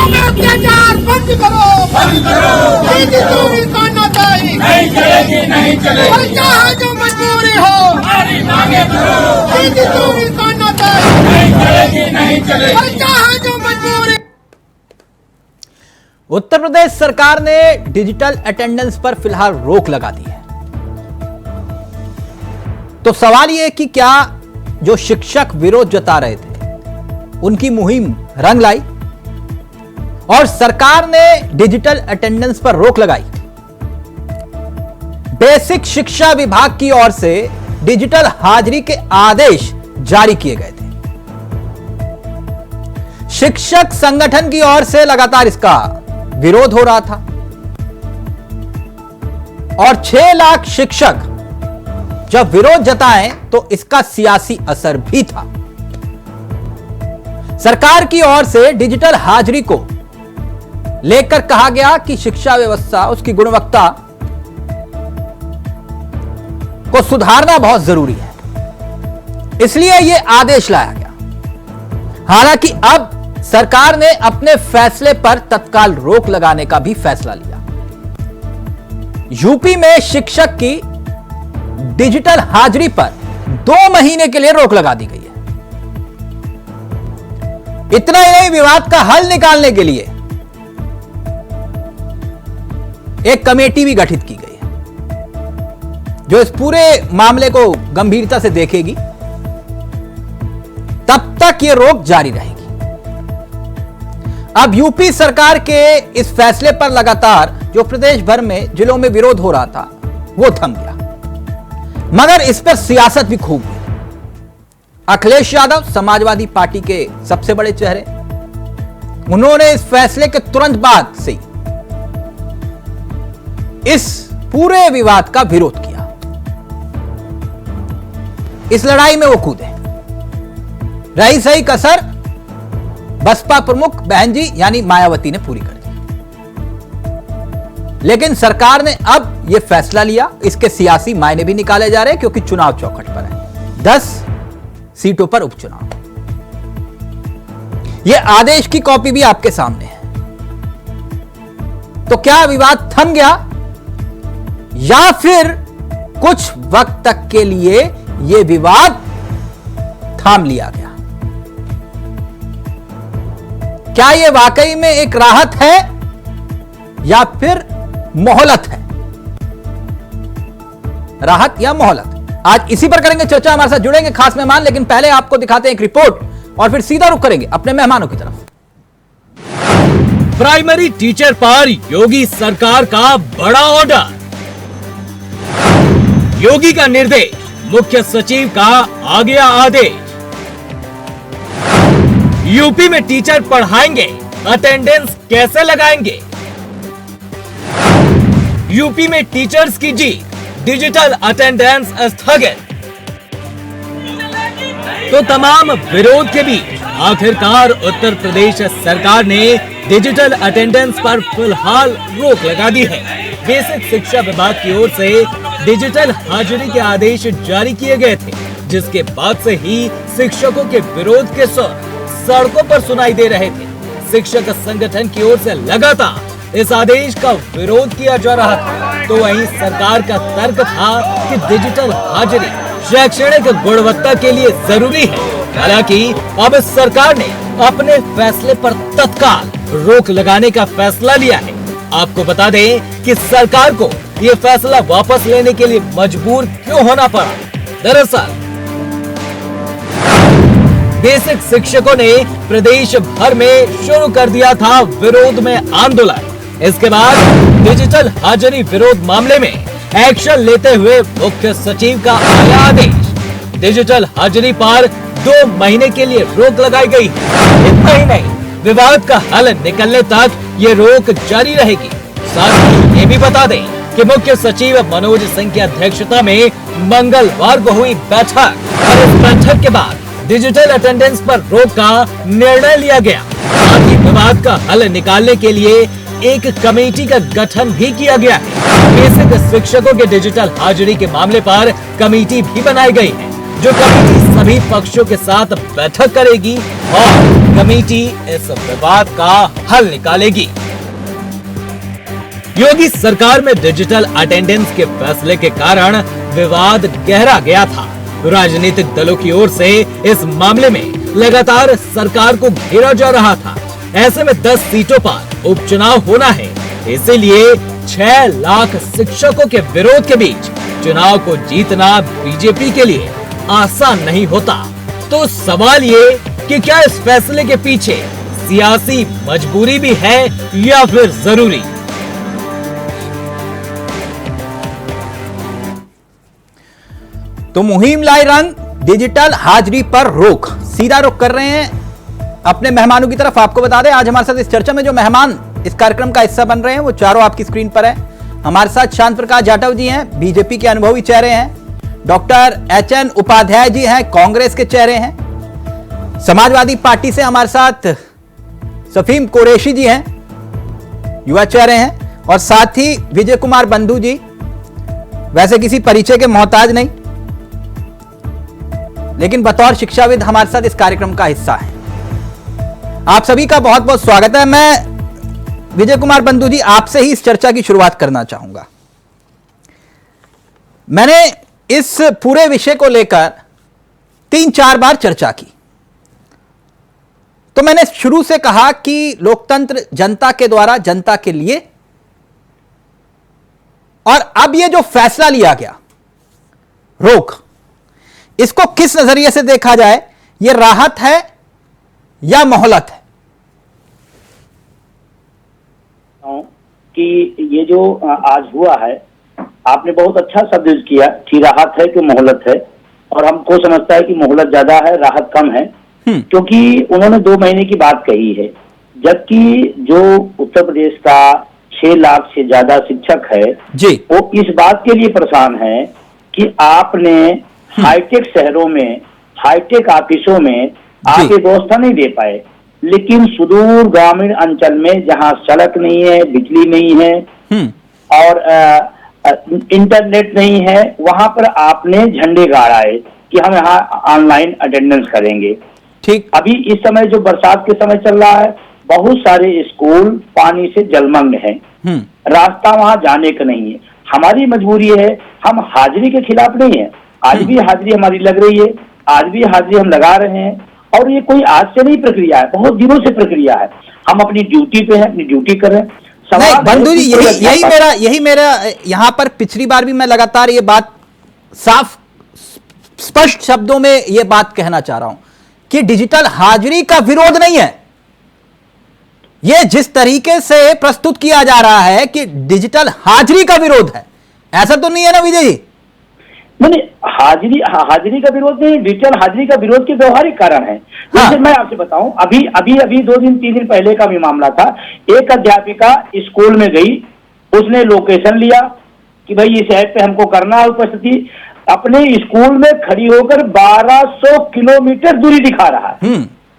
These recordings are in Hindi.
शिक्षकों में अत्याचार बंद करो, बंद करो। दूरी तानाशाही नहीं चलेगी, नहीं चलेगी। और चाहे जो मजबूरी हो, हमारी मांगे करो। दूरी तानाशाही नहीं चलेगी, नहीं चलेगी। और चाहे जो मजबूरी। उत्तर प्रदेश सरकार ने डिजिटल अटेंडेंस पर फिलहाल रोक लगा दी है। तो सवाल यह है कि क्या जो शिक्षक विरोध जता रहे थे उनकी मुहिम रंग लाई और सरकार ने डिजिटल अटेंडेंस पर रोक लगाई। बेसिक शिक्षा विभाग की ओर से डिजिटल हाजिरी के आदेश जारी किए गए थे। शिक्षक संगठन की ओर से लगातार इसका विरोध हो रहा था और 6 लाख शिक्षक जब विरोध जताएं तो इसका सियासी असर भी था। सरकार की ओर से डिजिटल हाजिरी को लेकर कहा गया कि शिक्षा व्यवस्था, उसकी गुणवत्ता को सुधारना बहुत जरूरी है, इसलिए यह आदेश लाया गया। हालांकि अब सरकार ने अपने फैसले पर तत्काल रोक लगाने का भी फैसला लिया। यूपी में शिक्षक की डिजिटल हाजिरी पर 2 महीने के लिए रोक लगा दी गई है। इतना ही नहीं, विवाद का हल निकालने के लिए एक कमेटी भी गठित की गई है जो इस पूरे मामले को गंभीरता से देखेगी। तब तक यह रोक जारी रहेगी। अब यूपी सरकार के इस फैसले पर लगातार जो प्रदेश भर में जिलों में विरोध हो रहा था वो थम गया, मगर इस पर सियासत भी खूब हुई। अखिलेश यादव समाजवादी पार्टी के सबसे बड़े चेहरे, उन्होंने इस फैसले के तुरंत बाद से इस पूरे विवाद का विरोध किया। इस लड़ाई में वो कूदे। रही सही कसर बसपा प्रमुख बहन जी यानी मायावती ने पूरी कर दी। लेकिन सरकार ने अब यह फैसला लिया, इसके सियासी मायने भी निकाले जा रहे हैं क्योंकि चुनाव चौखट पर है। 10 सीटों पर उपचुनाव। यह आदेश की कॉपी भी आपके सामने है। तो क्या विवाद थम गया या फिर कुछ वक्त तक के लिए यह विवाद थाम लिया गया? क्या यह वाकई में एक राहत है या फिर मोहलत है? राहत या मोहलत, आज इसी पर करेंगे चर्चा। हमारे साथ जुड़ेंगे खास मेहमान, लेकिन पहले आपको दिखाते हैं एक रिपोर्ट और फिर सीधा रुख करेंगे अपने मेहमानों की तरफ। प्राइमरी टीचर पर योगी सरकार का बड़ा ऑर्डर। योगी का निर्देश, मुख्य सचिव का आ गया आदेश। यूपी में टीचर पढ़ाएंगे, अटेंडेंस कैसे लगाएंगे? यूपी में टीचर्स की जीत, डिजिटल अटेंडेंस स्थगित। तो तमाम विरोध के बीच आखिरकार उत्तर प्रदेश सरकार ने डिजिटल अटेंडेंस पर फिलहाल रोक लगा दी है। बेसिक शिक्षा विभाग की ओर से डिजिटल हाजिरी के आदेश जारी किए गए थे, जिसके बाद से ही शिक्षकों के विरोध के सुर सड़कों पर सुनाई दे रहे थे। शिक्षक संगठन की ओर से लगातार इस आदेश का विरोध किया जा रहा था, तो वहीं सरकार का तर्क था कि डिजिटल हाजिरी शैक्षणिक गुणवत्ता के लिए जरूरी है। हालांकि अब सरकार ने अपने फैसले पर तत्काल रोक लगाने का फैसला लिया है। आपको बता दें कि सरकार को ये फैसला वापस लेने के लिए मजबूर क्यों होना पड़ा। दरअसल बेसिक शिक्षकों ने प्रदेश भर में शुरू कर दिया था विरोध में आंदोलन। इसके बाद डिजिटल हाजिरी विरोध मामले में एक्शन लेते हुए मुख्य सचिव का आया आदेश। डिजिटल हाजिरी पर 2 महीने के लिए रोक लगाई गई। इतना ही नहीं, विवाद का हल निकलने तक ये रोक जारी रहेगी। साथ ही ये भी बता दें कि मुख्य सचिव मनोज सिंह की अध्यक्षता में मंगलवार को हुई बैठक और इस बैठक के बाद डिजिटल अटेंडेंस पर रोक का निर्णय लिया गया। साथ ही विवाद का हल निकालने के लिए एक कमेटी का गठन भी किया गया है। बेसिक शिक्षकों के डिजिटल हाजिरी के मामले पर कमेटी भी बनाई गई है, जो कमेटी सभी पक्षों के साथ बैठक करेगी और कमेटी इस विवाद का हल निकालेगी। योगी सरकार में डिजिटल अटेंडेंस के फैसले के कारण विवाद गहरा गया था। राजनीतिक दलों की ओर से इस मामले में लगातार सरकार को घेरा जा रहा था। ऐसे में 10 सीटों पर उपचुनाव होना है, इसीलिए 6 लाख शिक्षकों के विरोध के बीच चुनाव को जीतना बीजेपी के लिए आसान नहीं होता। तो सवाल ये कि क्या इस फैसले के पीछे सियासी मजबूरी भी है या फिर जरूरी? तो मुहिम लाई रंग, डिजिटल हाजिरी पर रोक। सीधा रुख कर रहे हैं अपने मेहमानों की तरफ। आपको बता दें, आज हमारे साथ इस चर्चा में जो मेहमान इस कार्यक्रम का हिस्सा बन रहे हैं वो चारों आपकी स्क्रीन पर है। हमारे साथ शांत प्रकाश जाटव जी हैं, बीजेपी के अनुभवी चेहरे हैं। डॉक्टर HN उपाध्याय जी हैं, कांग्रेस के चेहरे हैं। समाजवादी पार्टी से हमारे साथ सफीम कुरैशी जी हैं, युवा चेहरे हैं। और साथ ही विजय कुमार बंधु जी, वैसे किसी परिचय के मोहताज नहीं, लेकिन बतौर शिक्षाविद हमारे साथ इस कार्यक्रम का हिस्सा है। आप सभी का बहुत बहुत स्वागत है। मैं विजय कुमार बंधु जी आपसे ही इस चर्चा की शुरुआत करना चाहूंगा। मैंने इस पूरे विषय को लेकर 3-4 बार चर्चा की, तो मैंने शुरू से कहा कि लोकतंत्र जनता के द्वारा, जनता के लिए। और अब ये जो फैसला लिया गया, रोक, इसको किस नजरिए से देखा जाए? ये राहत है या मोहलत है? कि ये जो आज हुआ है, आपने बहुत अच्छा शब्द यूज किया कि राहत है कि मोहलत है, और हमको समझता है कि मोहलत ज्यादा है, राहत कम है। क्योंकि उन्होंने 2 महीने की बात कही है, जबकि जो उत्तर प्रदेश का 6 लाख से ज्यादा शिक्षक है जी, वो इस बात के लिए परेशान है कि आपने हाईटेक शहरों में, हाईटेक ऑफिसों में आगे व्यवस्था नहीं दे पाए, लेकिन सुदूर ग्रामीण अंचल में जहां सड़क नहीं है, बिजली नहीं है और इंटरनेट नहीं है, वहां पर आपने झंडे गाड़ाए कि हम यहाँ ऑनलाइन अटेंडेंस करेंगे। ठीक, अभी इस समय जो बरसात के समय चल रहा है, बहुत सारे स्कूल पानी से जलमग्न हैं, रास्ता वहां जाने का नहीं है। हमारी मजबूरी है, हम हाजिरी के खिलाफ नहीं है। आज भी हाजिरी हमारी लग रही है, आज भी हाजिरी हम लगा रहे हैं, और ये कोई आज से नहीं प्रक्रिया है, बहुत दिनों से प्रक्रिया है। हम अपनी ड्यूटी पे हैं, अपनी ड्यूटी कर रहे हैं। बंधु जी, यही मेरा यहां पर पिछली बार भी मैं लगातार ये बात साफ स्पष्ट शब्दों में ये बात कहना चाह रहा हूं कि डिजिटल हाजिरी का विरोध नहीं है। ये जिस तरीके से प्रस्तुत किया जा रहा है कि डिजिटल हाजिरी का विरोध है, ऐसा तो नहीं है ना विजय जी? नहीं, हाजिरी का विरोध नहीं, डिजिटल हाजिरी का विरोध के व्यवहारिक कारण है। जैसे मैं आपसे बताऊं, अभी 2 दिन 3 दिन पहले का भी मामला था। एक अध्यापिका स्कूल में गई, उसने लोकेशन लिया कि भाई इस ऐप पे हमको करना है उपस्थिति, अपने स्कूल में खड़ी होकर 1200 किलोमीटर दूरी दिखा रहा है।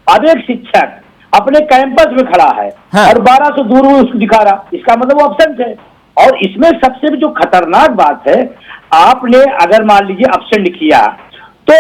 अब एक शिक्षक अपने कैंपस में खड़ा है और 1200 दूर उसको दिखा रहा, इसका मतलब वो एब्सेंट है। और इसमें सबसे जो खतरनाक बात है, आपने अगर मान लीजिए एब्सेंट किया तो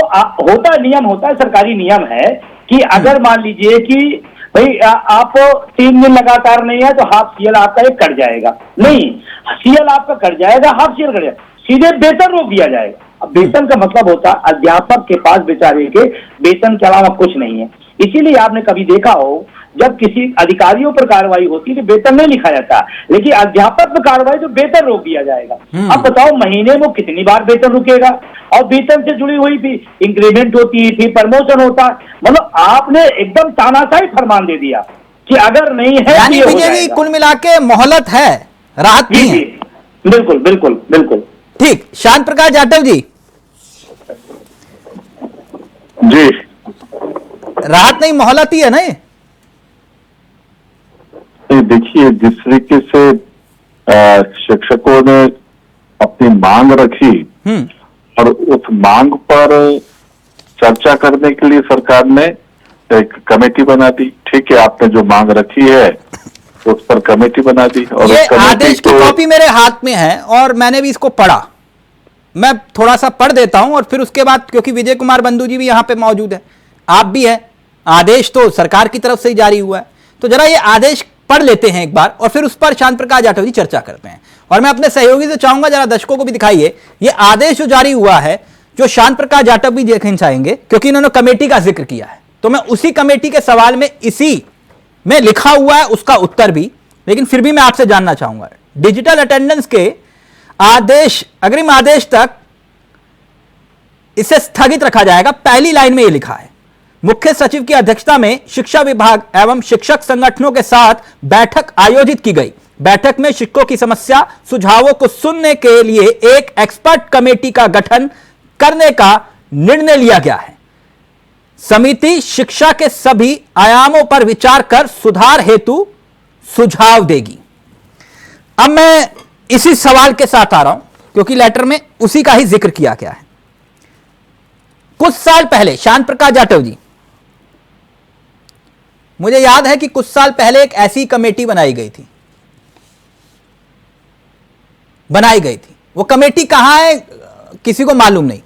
नियम होता है, सरकारी नियम है कि अगर मान लीजिए कि भाई आप 3 दिन लगातार नहीं है तो हाफ सीएल आपका एक कट जाएगा। नहीं, सीएल आपका कट जाएगा, हाफ सीएल कट जाएगा, सीधे वेतन रोक दिया जाएगा। अब वेतन का मतलब होता है अध्यापक के पास बेचारे के वेतन के अलावा कुछ नहीं है। इसीलिए आपने कभी देखा हो, जब किसी अधिकारियों पर कार्रवाई होती है तो वेतन नहीं लिखा जाता, लेकिन अध्यापक पर कार्रवाई तो वेतन रोक दिया जाएगा। अब बताओ महीने में कितनी बार वेतन रुकेगा? और वेतन से जुड़ी हुई भी इंक्रीमेंट होती थी, प्रमोशन होता, मतलब आपने एकदम तानाशाही फरमान दे दिया कि अगर नहीं है, यानी विजय कुल मिला के मोहलत है, राहत नहीं है। बिल्कुल बिल्कुल बिल्कुल ठीक। शांत प्रकाश जाटव जी, राहत नहीं मोहलत ही है ना? देखिए, जिस तरीके से शिक्षकों ने अपनी मांग रखी और उस मांग पर चर्चा करने के लिए सरकार ने एक कमेटी बना दी। ठीक है, आपने जो मांग रखी है उस पर कमेटी बना दी, और ये आदेश की कॉपी मेरे हाथ में है और मैंने भी इसको पढ़ा। मैं थोड़ा सा पढ़ देता हूं और फिर उसके बाद, क्योंकि विजय कुमार बंधु जी भी यहां पे मौजूद है, आप भी हैं, आदेश तो सरकार की तरफ से ही जारी हुआ है। तो जरा ये आदेश पढ़ लेते हैं एक बार और फिर उस पर शांत प्रकाश जाटव जी चर्चा करते हैं। और मैं अपने सहयोगी से चाहूंगा जरा दर्शकों को भी दिखाइए ये आदेश जो जारी हुआ है, जो शांत प्रकाश जाटव भी देखना चाहेंगे क्योंकि इन्होंने कमेटी का जिक्र किया है। तो मैं उसी कमेटी के सवाल में इसी में लिखा हुआ है उसका उत्तर भी, लेकिन फिर भी मैं आपसे जानना चाहूंगा डिजिटल अटेंडेंस के आदेश, अग्रिम आदेश तक इसे स्थगित रखा जाएगा। पहली लाइन में यह लिखा है, मुख्य सचिव की अध्यक्षता में शिक्षा विभाग एवं शिक्षक संगठनों के साथ बैठक आयोजित की गई। बैठक में शिक्षकों की समस्या सुझावों को सुनने के लिए एक एक्सपर्ट कमेटी का गठन करने का निर्णय लिया गया है। समिति शिक्षा के सभी आयामों पर विचार कर सुधार हेतु सुझाव देगी। अब मैं इसी सवाल के साथ आ रहा हूं क्योंकि लेटर में उसी का ही जिक्र किया गया है। कुछ साल पहले शांत प्रकाश जाटव जी, मुझे याद है कि कुछ साल पहले एक ऐसी कमेटी बनाई गई थी। वो कमेटी कहां है किसी को मालूम नहीं,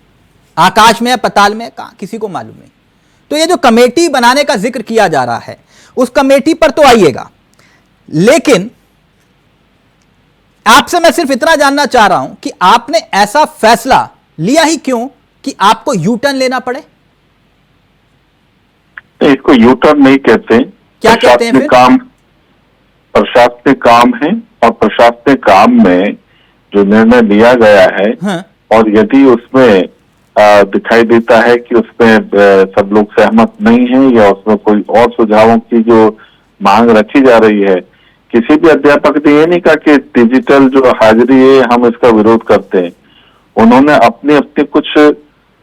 आकाश में है, पताल में है, कहां किसी को मालूम नहीं। तो ये जो कमेटी बनाने का जिक्र किया जा रहा है उस कमेटी पर तो आइएगा, लेकिन आपसे मैं सिर्फ इतना जानना चाह रहा हूं कि आपने ऐसा फैसला लिया ही क्यों कि आपको यू टर्न लेना पड़े? इसको यू टर्न नहीं कहते, क्या कहते हैं फिर? प्रशासनिक काम है और प्रशासनिक काम में जो निर्णय लिया गया है, हाँ। और यदि उसमें दिखाई देता है कि उसमें सब लोग सहमत नहीं है या उसमें कोई और सुझावों की जो मांग रखी जा रही है, किसी भी अध्यापक ने ये नहीं कहा कि डिजिटल जो हाजिरी है हम इसका विरोध करते हैं। उन्होंने अपनी अपनी कुछ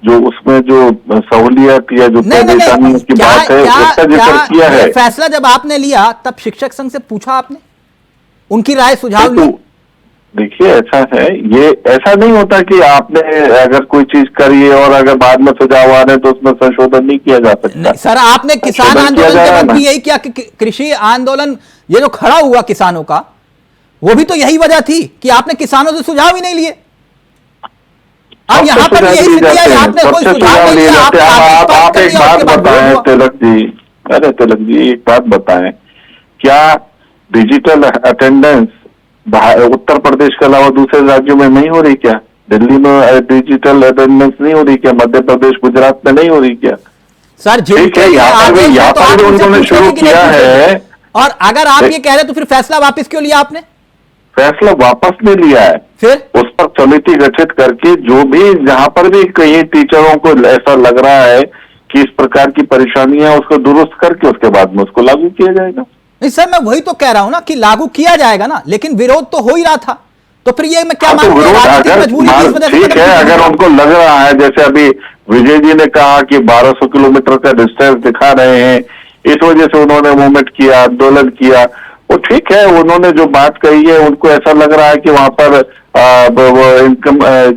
जो उसमें जो सहूलियत या जो परेशानी की बात है उसका जिक्र किया है। फैसला जब आपने लिया तब शिक्षक संघ से पूछा आपने, उनकी राय सुझाव ली? देखिए ऐसा है, ये ऐसा नहीं होता कि आपने अगर कोई चीज करी और अगर बाद में सुझाव आ रहे तो उसमें संशोधन नहीं किया जा सकता। सर आपने किसान आंदोलन के वक्त भी यही किया कि कृषि आंदोलन ये जो खड़ा हुआ किसानों का, वो भी तो यही वजह थी कि आपने किसानों से सुझाव ही नहीं लिए। अब यहाँ पर यही स्थिति है, आपने कोई सुझाव नहीं लिया, आप एक बात बताएं तिलक जी, अरे तिलक जी एक बात बताएं, क्या डिजिटल अटेंडेंस उत्तर प्रदेश के अलावा दूसरे राज्यों में नहीं हो रही? क्या दिल्ली में डिजिटल अटेंडेंस नहीं हो रही? क्या मध्य प्रदेश गुजरात में नहीं हो रही? क्या सर ठीक है, यहाँ पर भी उन्होंने शुरू किया है। और अगर आप ये कह रहे तो फिर फैसला वापस क्यों लिया आपने? फैसला वापस नहीं लिया है, फिर उस पर समिति गठित करके जो भी जहां पर भी कई टीचरों को ऐसा लग रहा है कि इस प्रकार की परेशानियां है उसको दुरुस्त करके उसके बाद में उसको लागू किया जाएगा। नहीं सर, मैं वही तो कह रहा हूं ना कि लागू किया जाएगा ना, लेकिन विरोध तो हो ही रहा था। तो फिर ये मैं क्या मानूं? ठीक है, अगर उनको लग रहा है जैसे अभी विजय जी ने कहा कि 1200 किलोमीटर का डिस्टेंस दिखा रहे हैं, इस वजह से उन्होंने मूवमेंट किया, आंदोलन किया, वो ठीक है। उन्होंने जो बात कही है उनको ऐसा लग रहा है कि वहां पर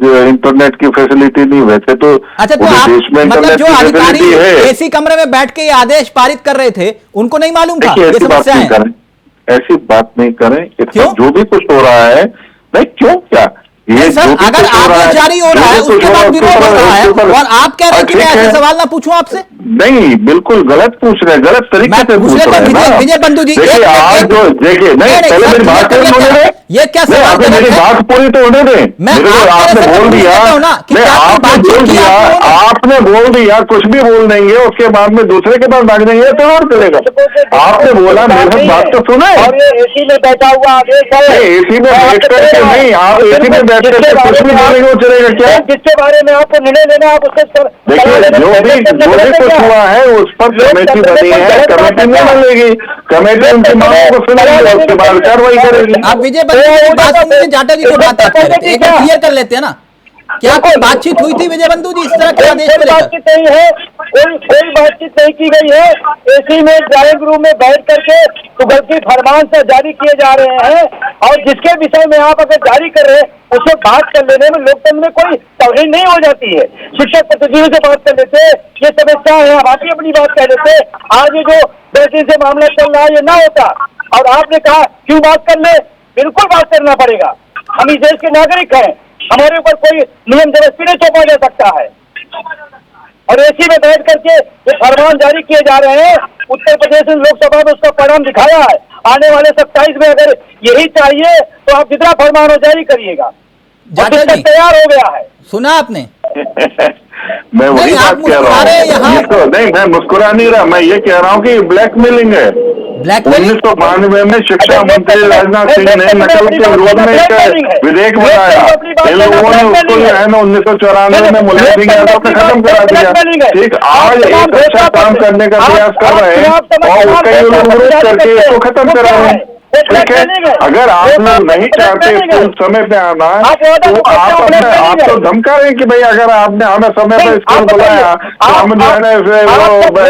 जो इंटरनेट की फैसिलिटी नहीं, वैसे तो अच्छा, तो आप मतलब जो अधिकारी एसी कमरे में बैठ के ये आदेश पारित कर रहे थे उनको नहीं मालूम था ये समस्या है? ऐसी बात नहीं करें, जो भी कुछ हो रहा है नहीं, क्यों क्या ये सर, अगर आदेश जारी हो रहा है उसके बाद विरोध हो रहा है और आप कह रहे हैं कि मैं ऐसे सवाल ना पूछूं आपसे? नहीं, बिल्कुल गलत पूछ रहे हैं, गलत तरीके से पूछ रहे हैं ना। विजय बंधु जी, देखिए आज जो देखिए नहीं, पहले मेरी बात पूरी होने दें, ये क्या सवाल? मेरी बात पूरी तो होने दें। आपने बोल दिया, आपने बोल दिया, कुछ भी बोल देंगे उसके बाद में दूसरे के पास भाग जाएंगे तो और चलेगा। आपने बोला, मेरी बात तो सुना है। एसी में बैठा हुआ आदेश है, एसी में बैठ करके नहीं, आप एसी में बैठ करके कुछ भी बोलेंगे वो चलेगा क्या? जिसके बारे में आपको निर्णय लेना आप उससे देखिए जो भी कुछ हुआ है उस पर कमेटी बनी है, कमेटी निर्णय लेगी, कमेटी उनकी मांगों को सुनेगी, उसके बाद कार्रवाई करेगी। आप विजय बंधु जाटव जी को बात एक बार क्लियर कर लेते हैं ना, क्या कोई बातचीत हुई थी विजय बंधु जी इस तरह के आदेश को लेकर? बातचीत नहीं है, कोई बातचीत नहीं की गई है। एसी में ड्राइंग रूम में बैठ करके सुगलती फरमान से जारी किए जा रहे हैं और जिसके विषय में आप अगर जारी कर रहे हैं उसे बात कर लेने में लोकतंत्र में कोई तौहीन नहीं हो जाती है। शिक्षक प्रतिनिधियों से बात कर लेते, ये समस्या है, आप ही अपनी बात कह देते। आज ये जो बेटी से मामला चल रहा है ये ना होता और आपने कहा क्यों बात कर ले, बिल्कुल बात करना पड़ेगा। हम इस देश के नागरिक हैं, हमारे ऊपर कोई नियम जबरदस्ती नहीं थोपा जा सकता है। और एसी में बैठ करके ये फरमान जारी किए जा रहे हैं। उत्तर प्रदेश लोकसभा में उसका परिणाम दिखाया है। आने वाले 27 में अगर यही चाहिए तो आप जितना फरमान हो जारी करिएगा। जाटव जी तैयार हो गया है। सुना आपने? मैं वही बात कह रहा हूँ। ये तो नहीं, मैं मुस्कुरा नहीं रहा, मैं ये कह रहा हूँ कि ब्लैकमेलिंग है। 1992 में शिक्षा मंत्री राजनाथ सिंह ने नकल के विरोध में एक विधेयक बनाया। इन लोगों ने उसको जो है ना 1994 में मुलायम सिंह यादव ने खत्म करा दिया। ठीक, आज एक अच्छा काम करने का प्रयास कर रहे हैं और कई लोग विरोध करके इसको खत्म करा रहे हैं। ठीक है, अगर आप लोग नहीं चाहते स्कूल समय पे आना तो आप तो धमका रहे हैं कि भाई अगर आपने हमें समय पर स्कूल बुलाया तो हम जो है ना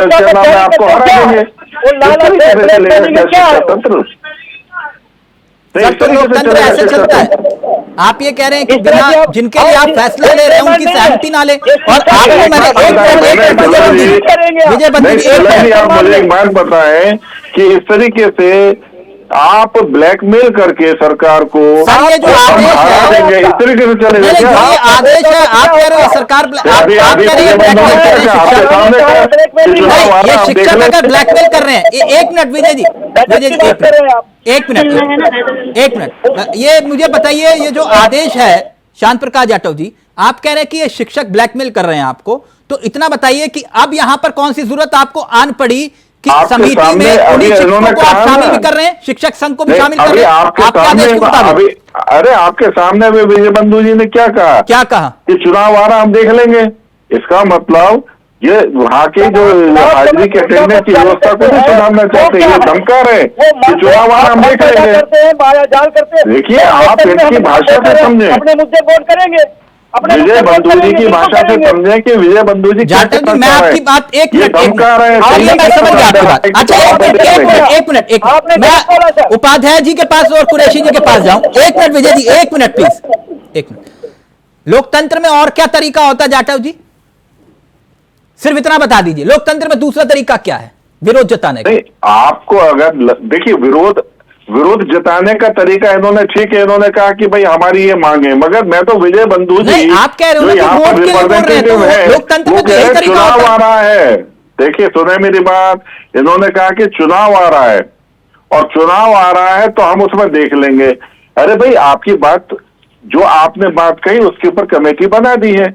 क्या नाम है आपको हरा देंगे। लोकतंत्र ऐसे चलता है। आप ये कह रहे हैं कि बिना जिनके लिए आप फैसला ले रहे हैं उनकी सहमति ना ले। और आपको मैंने विजय बंधु जी आप मुझे एक बात बताएं कि इस तरीके से आप ब्लैकमेल करके सरकार को ये जो आदेश है इस तरीके से चलेगा क्या? ये आदेश है, आप कह रहे हो सरकार ये शिक्षक अगर ब्लैकमेल कर रहे हैं। एक मिनट विजय जी, एक मिनट ये मुझे बताइए, ये जो आदेश है शांत प्रकाश जाटव जी, आप कह रहे हैं कि ये शिक्षक ब्लैकमेल कर रहे हैं आपको, तो इतना बताइए कि अब यहां पर कौन सी जरूरत आपको आन पड़ी कि समिति में उन्हीं शिक्षकों को आप शामिल भी कर रहे हैं, शिक्षक संघ को भी शामिल कर रहे हैं आपके आदेश के मुताबिक? अरे आपके सामने भी विजय बंधु जी ने क्या कहा कि चुनाव आ रहा हम देख लेंगे। इसका मतलब ये वहाँ की जो हाजिरी के अटेंडेंस की व्यवस्था को नहीं सुधारना चाहते, ये धमका रहे कि चुनाव आ रहा हम देख लेंगे। देखिए आप इनकी भाषा से समझे, अपने मुद्दे बोल करेंगे। विजय बंधु जी की भाषा से समझे कि विजय बंधु जी जाटव जी, मैं आपकी बात एक मिनट मैं समझ गया आपकी बात। अच्छा एक मिनट मैं उपाध्याय जी के पास और कुरैशी जी के पास जाऊं। एक मिनट विजय जी, एक मिनट प्लीज, एक मिनट। लोकतंत्र में और क्या तरीका होता है जाटव जी? सिर्फ इतना बता दीजिए, लोकतंत्र में दूसरा तरीका क्या है विरोध जताने का? आपको अगर देखिए विरोध जताने का तरीका इन्होंने ठीक है, इन्होंने कहा कि भाई हमारी ये मांगे, मगर मैं तो विजय बंधु जी आप कह रहे हो यहाँ पर रिप्रेजेंटेटिव है, वो कह रहे चुनाव आ रहा है। देखिए सुने मेरी बात, इन्होंने कहा कि चुनाव आ रहा है और चुनाव आ रहा है तो हम उसमें देख लेंगे। अरे भाई आपकी बात जो आपने बात कही उसके ऊपर कमेटी बना दी है,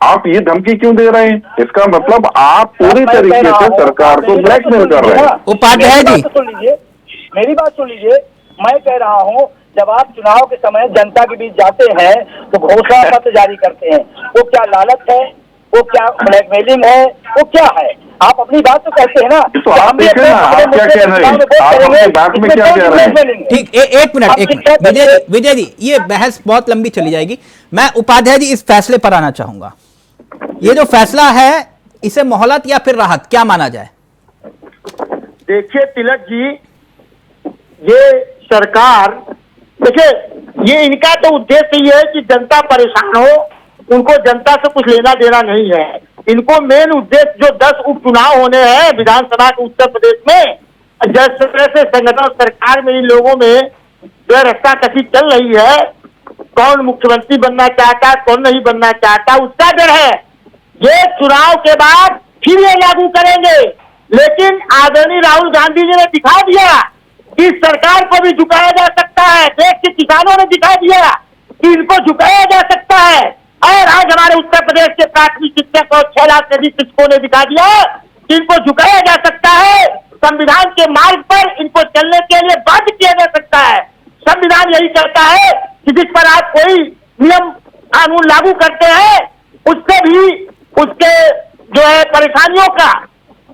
आप ये धमकी क्यों दे रहे हैं? इसका मतलब आप पूरी तरीके से सरकार को ब्लैकमेल कर रहे हैं। उपाध्याय जी मेरी बात सुन लीजिए, मैं कह रहा हूँ जब आप चुनाव के समय जनता के बीच जाते हैं तो घोषणा पत्र जारी करते हैं, वो क्या लालच है, वो क्या ब्लैकमेलिंग है, वो क्या है? आप अपनी बात तो कहते हैं ना, तो आप देखें ना आप क्या कह रहे हैं, आप अपनी बात में क्या कह रहे हैं? ठीक, एक मिनट विजय जी, ये बहस बहुत लंबी चली जाएगी। मैं उपाध्याय जी इस फैसले पर आना चाहूंगा। ये जो फैसला है इसे मोहलत या फिर राहत क्या माना जाए? देखिए तिलक जी, ये सरकार, देखिए ये इनका तो उद्देश्य ये है कि जनता परेशान हो, उनको जनता से कुछ लेना देना नहीं है। इनको मेन उद्देश्य जो 10 उपचुनाव होने हैं विधानसभा के उत्तर प्रदेश में, जिस तरह से संगठन सरकार में इन लोगों में जो रस्ता कसी चल रही है, कौन मुख्यमंत्री बनना चाहता कौन नहीं बनना चाहता, उसका डर है। ये चुनाव के बाद फिर ये लागू करेंगे, लेकिन आदरणीय राहुल गांधी जी ने दिखा दिया कि सरकार को भी झुकाया जा सकता है। देश के किसानों ने दिखा दिया कि इनको झुकाया जा सकता है। और आज हमारे उत्तर प्रदेश के प्राथमिक शिक्षक और 6 लाख से अधिक शिक्षकों ने दिखा दिया कि इनको झुकाया जा सकता है। संविधान के मार्ग पर इनको चलने के लिए बाध्य किया जा सकता है। संविधान यही कहता है कि जिस पर आप कोई नियम कानून लागू करते हैं उससे भी उसके जो है परेशानियों का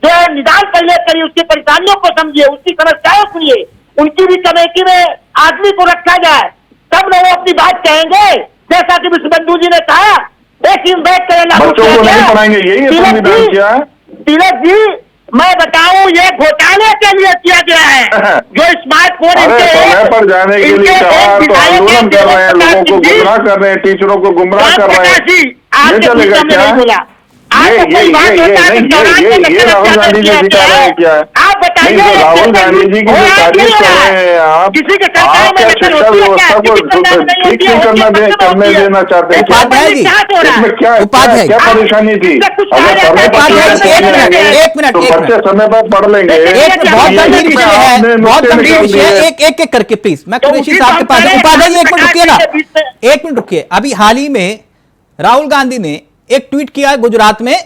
जो है निदान करिए, उसकी परेशानियों को समझिए, उसकी समस्याएं सुनिए, उनकी भी कमेटी में आदमी को रखा जाए, तब लोग अपनी बात कहेंगे। जैसा कि विश्व बंधु जी ने कहा, एक दिन बैठ कर बच्चों को नहीं पढ़ाएंगे, यही संविधान किया है। तिलक जी मैं बताऊं, ये घोटाले के लिए किया गया है। जो स्मार्टफोन समय पर जाने के लिए कहा तो आंदोलन कर रहे हैं, लोगों को गुमराह कर रहे हैं, टीचरों को गुमराह कर रहे हैं, ये चलेगा क्या? ये राहुल गांधी जी दिखा रहे हैं क्या? आप बताइए, राहुल गांधी जी की जो तारीफ कर रहे हैं आप, क्या शिक्षा व्यवस्था वो ठीक नहीं करने देना चाहते हैं क्या? उपाध्याय जी, इसमें क्या उपाध्याय क्या जी, परेशानी थी? अगर समय उपाध्याय जी, एक मिनट, तो बच्चे समय पर पढ़ लेंगे। एक बहुत गंभीर विषय है, बहुत गंभीर विषय है। एक एक करके प्लीज, मैं कुरैशी साहब के पास जाऊं। उपाध्याय जी, एक मिनट रुकिए ना, एक मिनट रुकिए। अभी हाल ही में राहुल गांधी ने एक ट्वीट किया गुजरात में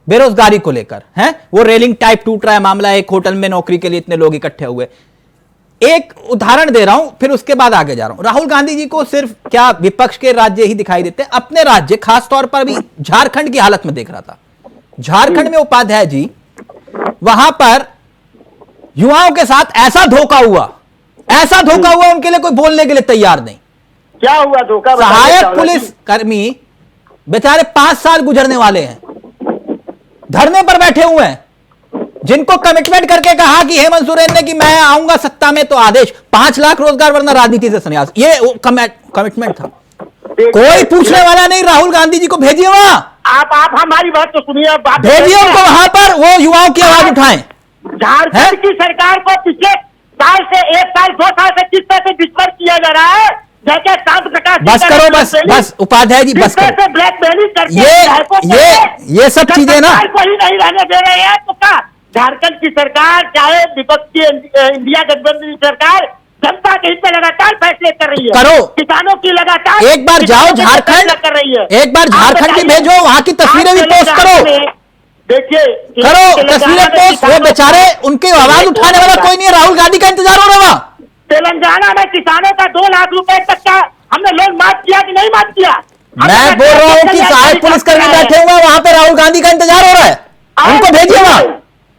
बेरोजगारी को लेकर, है वो रेलिंग टाइप टूट रहा है मामला, एक होटल में नौकरी के लिए इतने लोग इकट्ठे हुए। एक उदाहरण दे रहा हूं, फिर उसके बाद आगे जा रहा हूं। राहुल गांधी जी को सिर्फ क्या विपक्ष के राज्य ही दिखाई देते हैं, अपने राज्य खासतौर पर भी झारखंड की हालत में देख रहा था। झारखंड में उपाध्याय जी, वहां पर युवाओं के साथ ऐसा धोखा हुआ उनके लिए कोई बोलने के लिए तैयार नहीं। क्या हुआ धोखा? सहायक पुलिस कर्मी बेचारे 5 साल गुजरने वाले हैं, धरने पर बैठे हुए हैं, जिनको कमिटमेंट करके कहा कि हेमंत सोरेन ने कि मैं आऊंगा सत्ता में तो आदेश 5 लाख रोजगार वरना राजनीति से संन्यास, ये कमिटमेंट था। कोई पूछने वाला नहीं, राहुल गांधी जी को भेजिए वहां, आप हमारी बात तो सुनिए, भेजिए उनको वहां पर, वो युवाओं की आवाज उठाएं। झारखंड की सरकार को पिछले साल से 1 साल 2 साल से किस तरह से डिस्पर्स किया जा रहा है, जैसे शांत प्रकाश, बस करो, बस उपाध्याय जी बस करो। ब्लैकमेलिंग करके ये सब चीजें ना को ही नहीं रहने दे रहे हैं, तो क्या झारखंड की सरकार चाहे विपक्ष की इंडिया गठबंधन की सरकार जनता के हित में लगातार फैसले कर रही है, करो किसानों की लगातार, एक बार जाओ झारखंड कर रही है, एक बार झारखंड की भेजो, वहां की तस्वीरें भी पोस्ट करो, देखिए करो तस्वीरें पोस्ट। वो बेचारे, उनकी आवाज उठाने वाला कोई नहीं है, राहुल गांधी का इंतजार हो रहा है। तेलंगाना में किसानों का 2 लाख रुपए तक का हमने लोन माफ किया कि नहीं माफ किया? मैं बोल रहा हूं कि सहायक पुलिसकर्मी बैठे हुए वहां पे राहुल गांधी का इंतजार हो रहा है, उनको भेजिए वहां।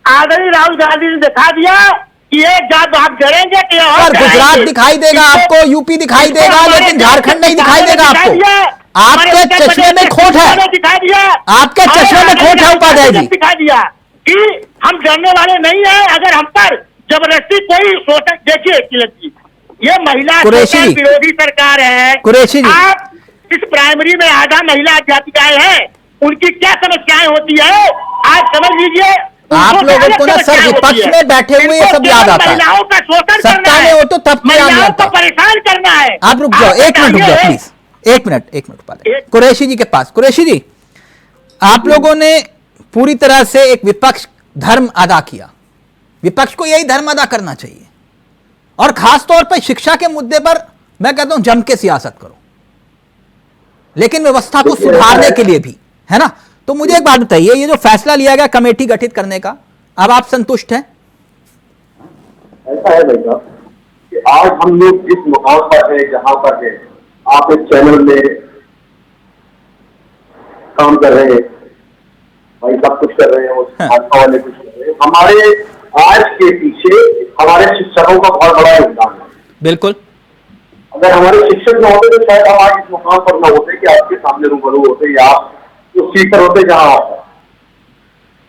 आदरणीय राहुल गांधी ने दिखा दिया कि ये जब आप जड़ेंगे कि गुजरात दिखाई देगा आपको, यूपी दिखाई देगा, लेकिन झारखंड नहीं दिखाई देगा आपको। आपके चश्मे में खोट है, दिखा दिया, आपके चश्मे में खोट है उपाध्याय जी। दिखा दिया कि हम डरने वाले नहीं है। अगर हम पर जबरदस्ती कोई शोषण, देखिए तिलक जी, ये महिला विरोधी सरकार है। कुरैशी जी, आप इस प्राइमरी में आधा महिला अध्यापिकाएं हैं, उनकी क्या समस्याएं होती है आप समझ लीजिए। आप लोगों को ना सर विपक्ष में बैठे हुए ये सब याद आता है, महिलाओं का शोषण करना सत्ता में हो तो तब महिलाओं को परेशान करना है। आप रुक जाओ, एक मिनट रुक जाओ प्लीज, एक मिनट कुरैशी जी के पास। कुरैशी जी, आप लोगों ने पूरी तरह से एक विपक्ष धर्म अदा किया, विपक्ष को यही धर्म अदा करना चाहिए, और खासतौर पर शिक्षा के मुद्दे पर मैं कहता हूं जम के सियासत करो, लेकिन व्यवस्था को सुधारने के लिए भी, है ना। तो मुझे एक बात बताइए, ये जो फैसला लिया गया कमेटी गठित करने का, अब आप संतुष्ट हैं? ऐसा है भाई साहब कि आज हम लोग जिस मुकाम पर है, जहां पर है, आप इस चैनल में काम कर रहे हैं, भाई सब कुछ कर रहे हैं, उस भाजपा वाले कुछ कर रहे हैं। हमारे आज के पीछे हमारे शिक्षकों का बहुत बड़ा योगदान है। बिल्कुल, अगर हमारे शिक्षक न होते तो शायद हम आज इस मुकाम पर न होते कि आपके सामने रूबरू होते या आप उस सीट पर होते जहां आप हैं।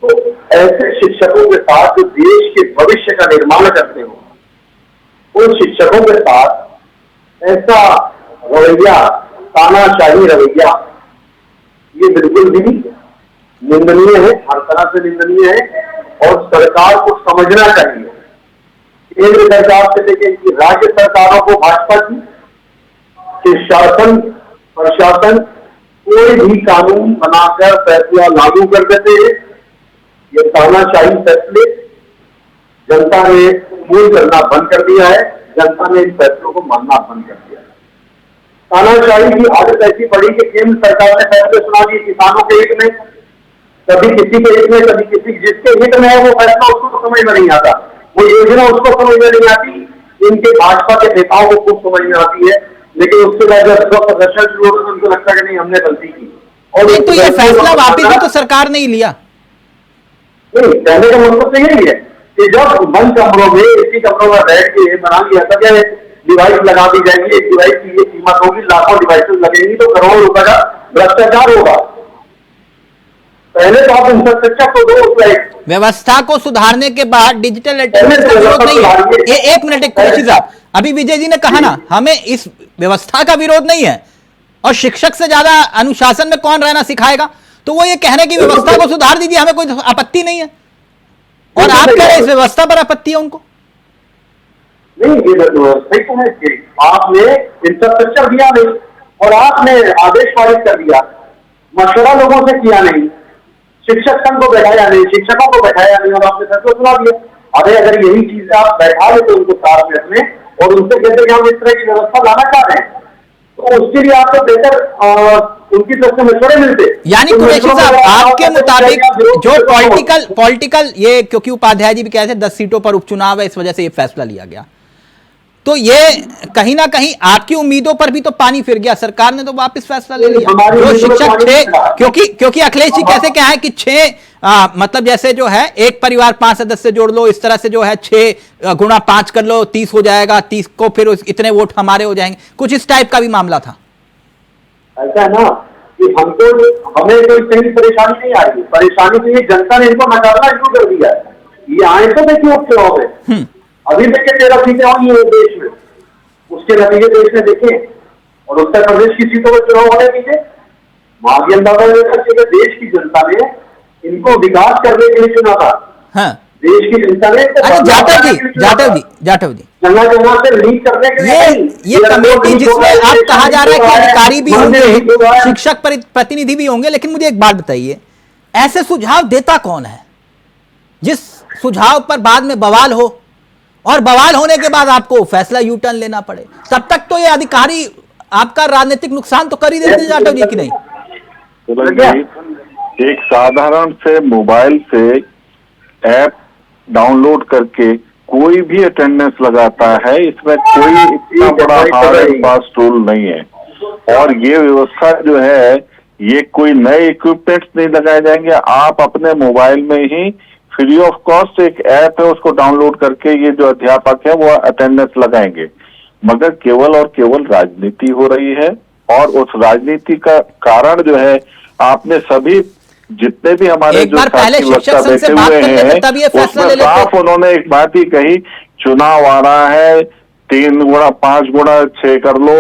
तो ऐसे शिक्षकों के साथ जो देश के भविष्य का निर्माण करते हो, उन शिक्षकों के साथ ऐसा रवैया, तानाशाही रवैया, ये बिल्कुल भी निंदनीय है, हर तरह से निंदनीय है, और सरकार को समझना चाहिए, केंद्र सरकार से लेकर राज्य सरकारों को, भाजपा की, कि शासन प्रशासन कोई भी कानून बनाकर फैसला लागू कर देते हैं। ये तानाशाही फैसले जनता ने कबूल करना बंद कर दिया है, जनता ने इन फैसलों को मानना बंद कर दिया है। तानाशाही की आदत ऐसी पड़ी कि केंद्र सरकार ने फैसले सुना दिए किसानों के हित में, कभी किसी के हित में, कभी किसी, जिसके हित में है वो फैसला उसको समझ में नहीं आता, वो योजना उसको समझ में नहीं आती, इनके भाजपा के नेताओं को खूब समझ में आती है, लेकिन उसके बाद जब प्रदर्शन शुरू होगा तो उनको लगता है कि नहीं हमने गलती की। और तो ये फैसला वापिस भी तो सरकार ने ही लिया। नहीं, कहने का मतलब तो यही है कि जब बंद कमरों में, इसी कमरों में बैठ के बना लिया था, क्या डिवाइस लगा दी जाएगी, एक डिवाइस की ये कीमत होगी, लाखों डिवाइसेस लगेंगी तो करोड़ों रुपए का भ्रष्टाचार होगा। पहले तो आप इंफ्रास्ट्रक्चर को दो, व्यवस्था को सुधारने के बाद डिजिटल अटेंडेंस का विरोध नहीं है। एक मिनट, एक कुरैशी साहब, अभी विजय जी ने कहा ना, हमें इस व्यवस्था का विरोध नहीं है, और शिक्षक से ज्यादा अनुशासन में कौन रहना सिखाएगा, तो वो ये कह रहे कि व्यवस्था को सुधार दीजिए, हमें कोई आपत्ति नहीं है, और आप कह रहे इस व्यवस्था पर आपत्ति है उनको। नहीं, ये व्यवस्था ही तो है कि आपने इंफ्रास्ट्रक्चर दिया नहीं और आपने आदेश पारित कर दिया, मशवरा लोगों से किया नहीं, शिक्षक संघ को बैठाया नहीं, शिक्षकों को बैठाया नहीं और आपने फैसला सुना दिया। अरे अगर यही चीज आप बैठा लेते उनको साथ में अपने और उनसे कहते कि हम इस तरह की व्यवस्था लाना चाह रहे हैं, तो उसके लिए आपको बेहतर उनकी तरफ से मशवरे मिलते। यानी कुरैशी साहब, आपके मुताबिक जो पॉलिटिकल ये, क्योंकि उपाध्याय जी भी कहते हैं 10 सीटों पर उपचुनाव है, इस वजह से ये फैसला लिया गया, तो ये कहीं ना कहीं आपकी उम्मीदों पर भी तो पानी फिर गया। सरकार ने तो वापस फैसला ले लिया। जो शिक्षक 6, क्योंकि अखिलेश जी कैसे क्या है कि 6 मतलब जैसे जो है एक परिवार 5 सदस्य जोड़ लो, इस तरह से जो है 6 गुणा 5 कर लो, 30 हो जाएगा, 30 को फिर इतने वोट हमारे हो जाएंगे, कुछ इस टाइप का भी मामला था। ऐसा है ना कि हमको हमें कोई कहीं परेशानी नहीं आ रही, परेशानी तो ये जनता ने इनको नकारना शुरू कर दिया है। ये आए तो देखिए उपचुनाव में अभी तक के 13 सीटें हुई है देश में, उसके नतीजे देश में देखे और उत्तर प्रदेश की सीटों पर चुनाव होने दीजिए। माधी अंदाजा देश की जनता ने इनको विकास करने के लिए चुना था। हाँ। देश की जनता ने जाटव जी जगह से लीक करने के लिए ये कमेटी जिसमें आप कहा जा रहा है कि अधिकारी भी होंगे, शिक्षक प्रतिनिधि भी होंगे, लेकिन मुझे एक बात बताइए, ऐसे सुझाव देता कौन है जिस सुझाव पर बाद में बवाल हो और बवाल होने के बाद आपको फैसला यू टर्न लेना पड़े? तब तक तो ये अधिकारी आपका राजनीतिक नुकसान तो कर ही देते जाटव जी की नहीं? एक साधारण से मोबाइल से ऐप डाउनलोड करके कोई भी अटेंडेंस लगाता है, इसमें कोई इतना बड़ा हार्ड एंड फास्ट टूल नहीं है। और ये व्यवस्था जो है, ये कोई नए इक्विपमेंट्स नहीं लगाए जाएंगे, आप अपने मोबाइल में ही फ्री ऑफ कॉस्ट एक ऐप है, उसको डाउनलोड करके ये जो अध्यापक है वो अटेंडेंस लगाएंगे। मगर केवल और केवल राजनीति हो रही है और उस राजनीति का कारण जो है, आपने सभी जितने भी हमारे जो साथी वक्ता बैठे हुए हैं उसमें साफ उन्होंने एक बात ही कही, चुनाव आ रहा है, 3 गुणा 5 गुणा 6 कर लो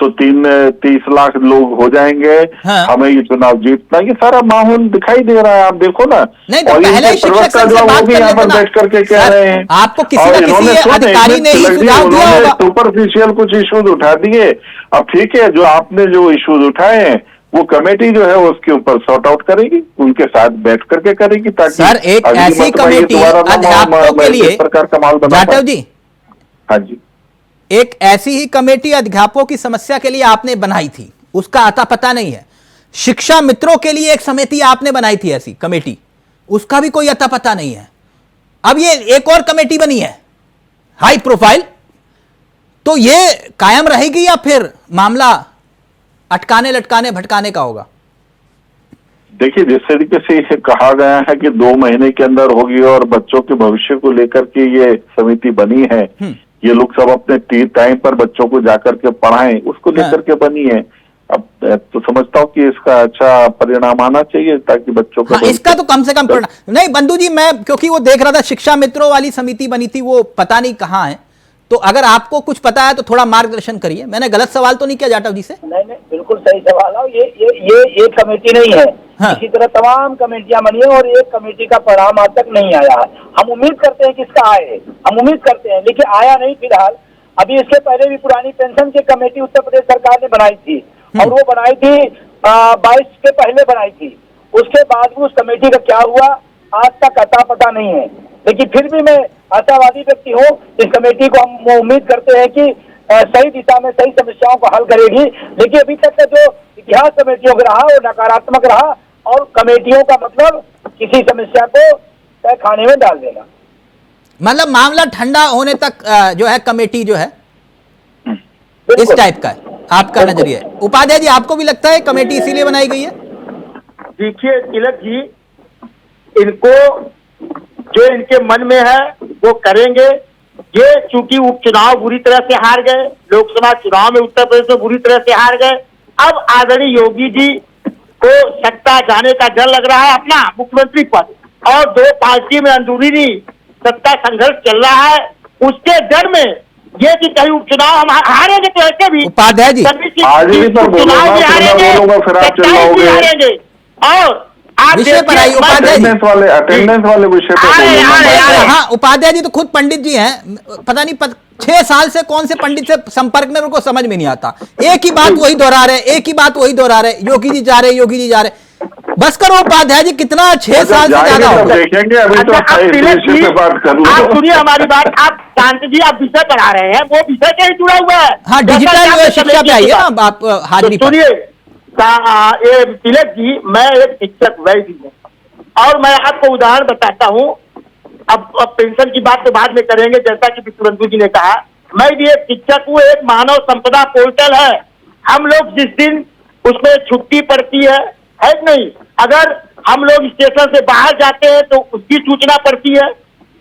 तो 30 लाख लोग हो जाएंगे। हाँ। हमें ये चुनाव जीतना, ये सारा माहौल दिखाई दे रहा है, आप देखो ना। नहीं तो पहले शिक्षक संघ से बात कर लेते ना, बैठ करके कह रहे हैं आपको किसी न किसी अधिकारी ने ही सुझाव दिया होगा। सुपरफिशियल कुछ इश्यूज उठा दिए। अब ठीक है, जो आपने जो इश्यूज उठाए हैं वो कमेटी जो है उसके ऊपर सॉर्ट आउट करेगी, उनके साथ बैठ करके करेगी, ताकि सर एक ऐसी कमेटी अध्यापकों के लिए प्रकार का माल बना। जाटव जी, हाँ जी, एक ऐसी ही कमेटी अध्यापकों की समस्या के लिए आपने बनाई थी, उसका आता पता नहीं है। शिक्षा मित्रों के लिए एक समिति आपने बनाई थी ऐसी कमेटी, उसका भी कोई अता पता नहीं है। अब ये एक और कमेटी बनी है हाई प्रोफाइल, तो ये कायम रहेगी या फिर मामला अटकाने लटकाने भटकाने का होगा? देखिए, जिस तरीके से इसे कहा गया है कि 2 महीने के अंदर होगी और बच्चों के भविष्य को लेकर के ये समिति बनी है, ये लोग सब अपने टाइम पर बच्चों को जाकर के पढ़ाएं, उसको लेकर के बनी है। अब तो समझता हूँ कि इसका अच्छा परिणाम आना चाहिए ताकि बच्चों को इसका तो कम से कम परिणाम नहीं। बंधु जी, मैं क्योंकि वो देख रहा था शिक्षा मित्रों वाली समिति बनी थी, वो पता नहीं कहाँ है, तो अगर आपको कुछ पता है तो थोड़ा मार्गदर्शन करिए। मैंने गलत सवाल तो नहीं किया जाटव जी से? नहीं, बिल्कुल सही सवाल है। ये एक कमेटी नहीं है। हाँ। इसी तरह तमाम कमेटियां बनी है और एक कमेटी का परिणाम आज तक नहीं आया है। हम उम्मीद करते हैं कि इसका आए, हम उम्मीद करते हैं, लेकिन आया नहीं फिलहाल। अभी इसके पहले भी पुरानी पेंशन की कमेटी उत्तर प्रदेश सरकार ने बनाई थी और वो बनाई थी 22 के पहले बनाई थी। उसके बाद भी उस कमेटी का क्या हुआ आज तक अता पता नहीं है। लेकिन फिर भी मैं आशावादी व्यक्ति हूँ, इस कमेटी को हम उम्मीद करते हैं कि सही दिशा में सही समस्याओं को हल करेगी। लेकिन अभी तक का जो इतिहास कमेटियों का रहा वो नकारात्मक रहा और कमेटियों का मतलब किसी समस्या को तय खाने में डाल देना, मतलब मामला ठंडा होने तक जो है कमेटी जो है इस टाइप का है, आपका नजरिया है। उपाध्याय जी, आपको भी लगता है कमेटी इसीलिए बनाई गई है? देखिए तिलक जी, इनको जो इनके मन में है वो करेंगे। ये चूंकि उपचुनाव बुरी तरह से हार गए, लोकसभा चुनाव में उत्तर प्रदेश में बुरी तरह से हार गए, अब आदरणीय योगी जी को सत्ता जाने का डर लग रहा है अपना मुख्यमंत्री पद, और 2 पार्टी में अंदरूनी सत्ता संघर्ष चल रहा है। उसके डर में ये कि कहीं उपचुनाव हम हारेंगे तो ऐसे भी उपाध्याय जी चुनाव भी हारेंगे और आप विषय पर आइए उपाध्याय जी। अटेंडेंस वाले विषय पे बोलूं। हाँ, उपाध्याय जी तो खुद पंडित जी हैं, पता नहीं 6 साल से कौन से पंडित से संपर्क में, उनको समझ में नहीं आता, एक ही बात वही दोहरा रहे, एक ही बात वही दोहरा रहे, योगी जी जा रहे, योगी जी जा रहे। बस करो उपाध्याय जी, कितना 6 साल से ज्यादा हो गया। देखेंगे अभी तो बात कर लो। आप सुनिए हमारी बात, आप शांत जी, आप विषय पढ़ा रहे हैं, वो विषय से ही जुड़ा हुआ है। हाँ, डिजिटल शिक्षा पे आइए ना आप हाजिरी पर। सुनिए ये तिलक जी, मैं एक शिक्षक वैद्य हूँ और मैं आपको उदाहरण बताता हूँ। अब पेंशन की बात तो बाद में करेंगे, जैसा कि विष्णु जी ने कहा। मैं भी एक शिक्षक हूँ, एक मानव संपदा पोर्टल है। हम लोग जिस दिन उसमें छुट्टी पड़ती है नहीं, अगर हम लोग स्टेशन से बाहर जाते हैं तो उसकी सूचना पड़ती है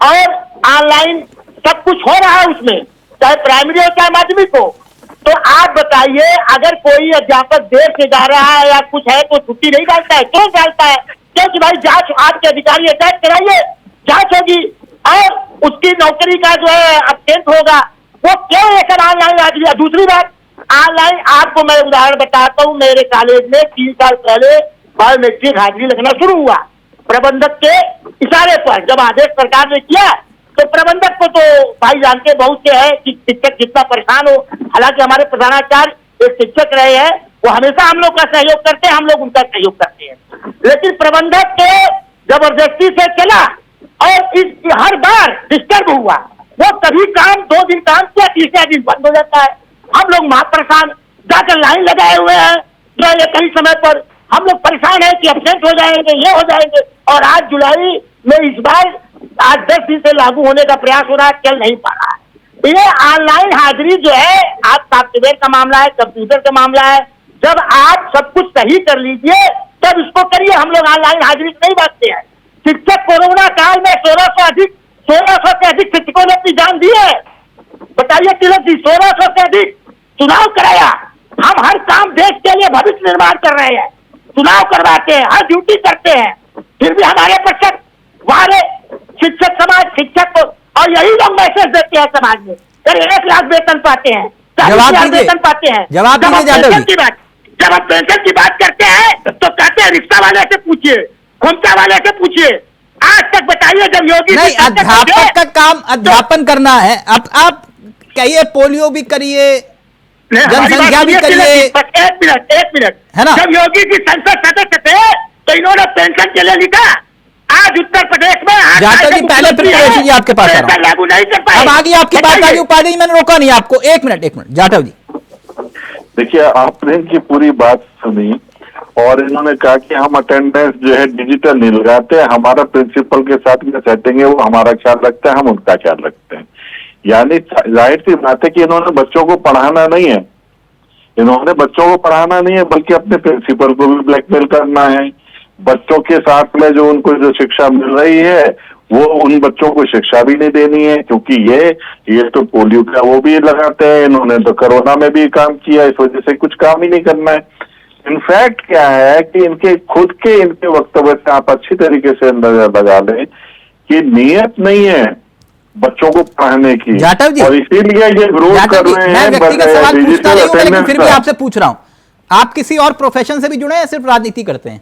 और ऑनलाइन सब कुछ हो रहा है उसमें, चाहे प्राइमरी हो चाहे माध्यमिक हो। तो आप बताइए, अगर कोई अध्यापक देर से जा रहा है या कुछ है तो छुट्टी नहीं डालता है, क्यों डालता है? क्योंकि भाई जांच, आपके अधिकारी अटैच कराइए, जांच होगी और उसकी नौकरी का जो है अपडेट होगा, वो क्यों लेकर ऑनलाइन आ गया? दूसरी बात, ऑनलाइन आपको मैं उदाहरण बताता हूँ। मेरे कॉलेज में 3 साल पहले बायोमेट्रिक हाजिरी लगना शुरू हुआ, प्रबंधक के इशारे पर। जब आदेश सरकार ने किया तो प्रबंधक को तो भाई जानते बहुत से है कि शिक्षक कितना परेशान हो। हालांकि हमारे प्रधानाचार्य एक शिक्षक रहे हैं, वो हमेशा हम लोग का सहयोग करते हैं, हम लोग उनका सहयोग करते हैं। लेकिन प्रबंधक के जबरदस्ती से चला और इस हर बार डिस्टर्ब हुआ। वो कभी काम 2 दिन काम किया, तीसरे दिन बंद हो जाता है। हम लोग महा परेशान, जाकर लाइन लगाए हुए हैं जो कई समय पर हम लोग परेशान है कि अपडेट हो जाएंगे, ये हो जाएंगे। और आज जुलाई में इस बार आज 10 दिन से लागू होने का प्रयास हो रहा है, चल नहीं पा रहा है। ये ऑनलाइन हाजिरी जो है, आप सॉफ्टवेयर का मामला है, कंप्यूटर का मामला है। जब आप सब कुछ सही कर लीजिए तब इसको करिए। हम लोग ऑनलाइन हाजिरी नहीं बांटते हैं। शिक्षक कोरोना काल में 1600 से अधिक शिक्षकों ने अपनी जान दी है। बताइए तिलक जी, 1600 से अधिक चुनाव कराया। हम हर काम देश के लिए भविष्य निर्माण कर रहे हैं, चुनाव करवाते हैं, हर ड्यूटी करते हैं, फिर भी हमारे पक्षक हमारे शिक्षक समाज, शिक्षक को, और यही लोग मैसेज देते हैं समाज में, अरे 1 लाख वेतन पाते हैं, 40,000 वेतन पाते हैं। जब आप पेंशन की बात करते हैं तो कहते हैं रिक्शा वाले से पूछिए, खोमचा वाले से पूछिए। आज तक बताइए, जब योगी नहीं, अध्यापक का काम अध्यापन करना है। अब आप कहिए पोलियो भी करिए, जनसंख्या भी करिए। एक मिनट है ना? जब योगी जी संसद सदस्य थे तो इन्होंने पेंशन के लिए लिखा। आज उत्तर प्रदेश में जाटव जी, पहले प्रिपरेशन जी आपके पास आ रहा हूं। लागू नहीं कर पाए। अब आगे आपकी बात आ गई उपाध्याय जी, मैंने रोका नहीं आपको। एक मिनट जाटव जी, देखिए, आपने इनकी पूरी बात सुनी और इन्होंने कहा कि हम अटेंडेंस जो है डिजिटल नहीं लगाते, हमारा प्रिंसिपल के साथ जो सेटिंग है वो हमारा ख्याल रखता है, हम उनका ख्याल रखते हैं। यानी जाहिर सी बात है कि इन्होंने बच्चों को पढ़ाना नहीं है, इन्होंने बच्चों को पढ़ाना नहीं है, बल्कि अपने प्रिंसिपल को भी ब्लैकमेल करना है। बच्चों के साथ में जो उनको जो शिक्षा मिल रही है वो उन बच्चों को शिक्षा भी नहीं देनी है, क्योंकि ये तो पोलियो का वो भी लगाते हैं, इन्होंने तो कोरोना में भी काम किया, इस वजह से कुछ काम ही नहीं करना है। इनफैक्ट क्या है कि इनके वक्तव्य से आप अच्छी तरीके से अंदाजा लगा लें कि नियत नहीं है बच्चों को पढ़ाने की, जाटव जी, और इसीलिए ये विरोध कर रहे हैं। व्यक्तिगत सवाल पूछता नहीं हूं, लेकिन फिर भी आपसे पूछ रहा हूं, आप किसी और प्रोफेशन से भी जुड़े हैं या सिर्फ राजनीति करते हैं?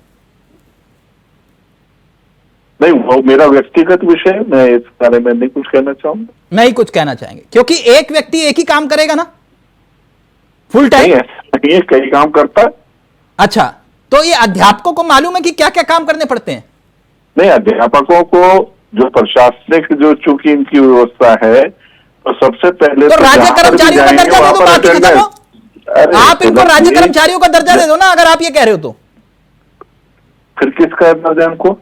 नहीं, वो मेरा व्यक्तिगत विषय है, मैं इस बारे में नहीं कुछ कहना चाहूंगा। नहीं कुछ कहना चाहेंगे, क्योंकि एक व्यक्ति एक ही काम करेगा ना फुल टाइम? ये कई काम करता है। अच्छा, तो ये अध्यापकों को मालूम है कि क्या क्या काम करने पड़ते हैं? नहीं, अध्यापकों को जो प्रशासनिक जो चूंकि इनकी व्यवस्था है, तो सबसे पहले तो राज्य कर्मचारियों का दर्जा दे दो, बाकी खत्म हो। आप इनको राज्य कर्मचारियों का दर्जा दे दो ना, अगर आप ये कह रहे हो तो। फिर किसका दर्जा? इनको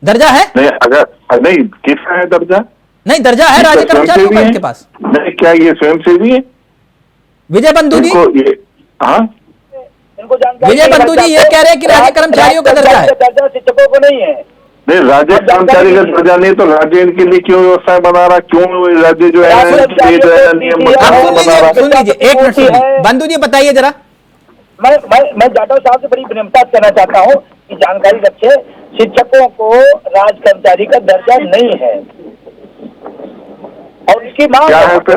दर्जा है? नहीं, अगर नहीं, किसका है दर्जा? नहीं, दर्जा है राज्य कर्मचारियों का इनके पास। नहीं, क्या ये स्वयंसेवी है? विजय बंधु जी, हाँ, विजय बंधु जी ये कह रहे हैं कि राज्य कर्मचारियों का दर्जा है, दर्जा शिक्षकों को नहीं है। नहीं, राज्य कर्मचारी का दर्जा नहीं, तो राज्य इनके लिए क्यों व्यवस्था बना रहा? क्यों राज्य जो है नियम बना रहा? सुन लीजिए, एक मिनट सुनिए, बंधु जी बताइए जरा। मैं जाटव साहब से बड़ी विनम्रता करना चाहता हूँ कि जानकारी रखे, शिक्षकों को राज कर्मचारी का दर्जा नहीं है और इसकी मांग कर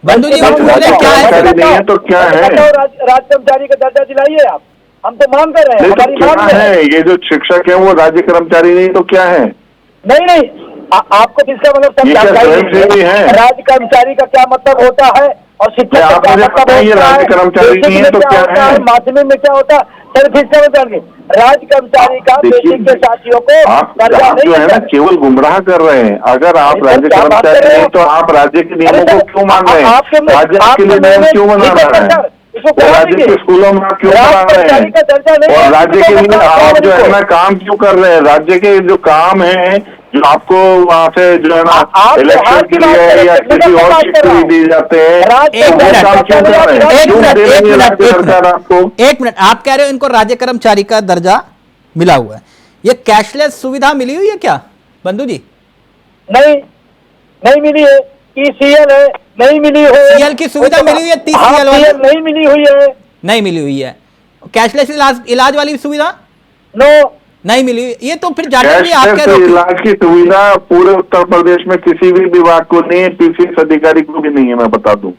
बंधु जी, वो बोले क्या है? कर्मचारी नहीं है तो क्या है? राज्य कर्मचारी का दर्जा दिलाइए आप, हम तो मांग कर रहे हैं, नहीं तो हमारी मांग क्या है। है? ये जो शिक्षक है वो राज्य कर्मचारी नहीं तो क्या है? नहीं आपको इसका मतलब सब ये क्या जानकारी स्वयंसेवी है? है? राज्य कर्मचारी का क्या मतलब होता है और शिक्षक नहीं, का आप क्या मुझे मतलब बताइए, होता है? राज्य कर्मचारी नहीं है तो क्या होता है? माध्यमिक में क्या होता है? सर फिर से बताइए, राज्य कर्मचारी का बेसिक के साथियों को आप दर्जा जो है ना नहीं केवल गुमराह कर रहे हैं। अगर आप अरे राज्य क्या बात कर कर्मचारी रहे नहीं हो? तो आप राज्य के नियमों अरे को सर, क्यों मान रहे हैं? राज्य के लिए नियम क्यों बना रहा है? इसको करा राज्य दीजिए। के स्कूलों में आप क्यों बना राज्य रहे कर्मचारी का दर्जा हैं? नहीं और है, राज्य के लिए आप जो है ना काम क्यों कर रहे हैं? राज्य के जो काम है, जो आपको वहाँ से जो है ना आप इलेक्शन के लिए या किसी और चीज के लिए दिए जाते हैं, एक वो मिनट, काम क्यों कर रहे हैं? क्यों दे रही है राज्य सरकार आपको? एक मिनट, आप कह रहे हो इनको राज्य कर्मचारी का दर्जा मिला हुआ है, ये कैशलेस सुविधा मिली हुई है क्या बंधु जी? नहीं मिली है। TCL है, नहीं मिली है। CL की सुविधा मिली हुई है, TCL वाली? नहीं मिली हुई है। नहीं मिली हुई है। कैशलेस इलाज वाली सुविधा नो नहीं मिली हुई। ये तो फिर जाटव जी आप कह कैशलेस रहे हो इलाज की सुविधा पूरे उत्तर प्रदेश में किसी भी विभाग को नहीं है, PCS अधिकारी को भी नहीं है, मैं बता दूं।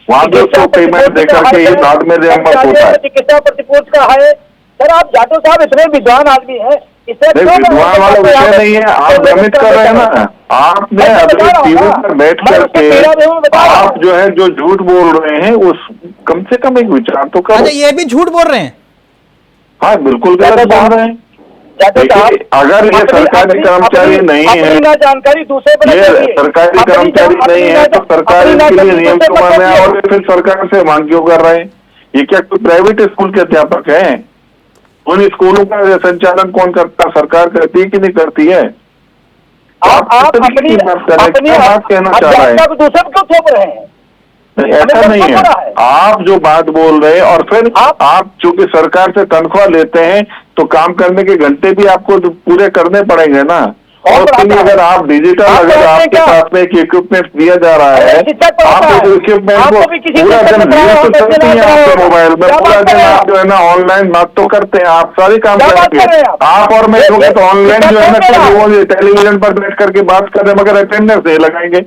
वहाँ तो उसको पेमेंट देकर के ही बाद में रेमबर्स होता है। चिकित्सा प्रतिपूर्ति का है। सर आप जाटव साहब इतने विद्वान आदमी हैं, विद्वान वाला विषय नहीं है, आप भ्रमित कर रहे हैं ना। आपने अभी टीवी पर बैठ करके आप जो है जो झूठ बोल रहे हैं उस कम से कम एक विचार तो करो। अच्छा, ये भी झूठ बोल रहे हैं? हाँ बिल्कुल गलत बोल रहे हैं। देखिए, अगर ये सरकारी कर्मचारी नहीं है, जानकारी दूसरे पर ये सरकारी कर्मचारी नहीं है तो सरकार इसके लिए नियम क्यों बना है और फिर सरकार से मांग क्यों कर रहे हैं? ये क्या कोई प्राइवेट स्कूल के अध्यापक हैं? उन स्कूलों का संचालन कौन करता? सरकार करती है कि नहीं करती है? आप अपनी बात कहना चाह रहे हैं? दूसरे क्यों थोप रहे हैं? नहीं, ऐसा नहीं है। आप जो बात बोल रहे हैं और फिर आप चूंकि सरकार से तनख्वाह लेते हैं तो काम करने के घंटे भी आपको पूरे करने पड़ेंगे ना। और उसके लिए अगर आप डिजिटल अगर आपके पास में एक इक्विपमेंट दिया जा रहा है, आप उस इक्विपमेंट को पूरा दिन रील तो चलती है आपके मोबाइल में, पूरा दिन आप जो है ना ऑनलाइन बात तो करते हैं, आप सारे काम करेंगे। आप और मैं होंगे तो ऑनलाइन जो है ना वो टेलीविजन पर बैठ करके बात कर रहे हैं मगर अटेंडेंस नहीं लगाएंगे।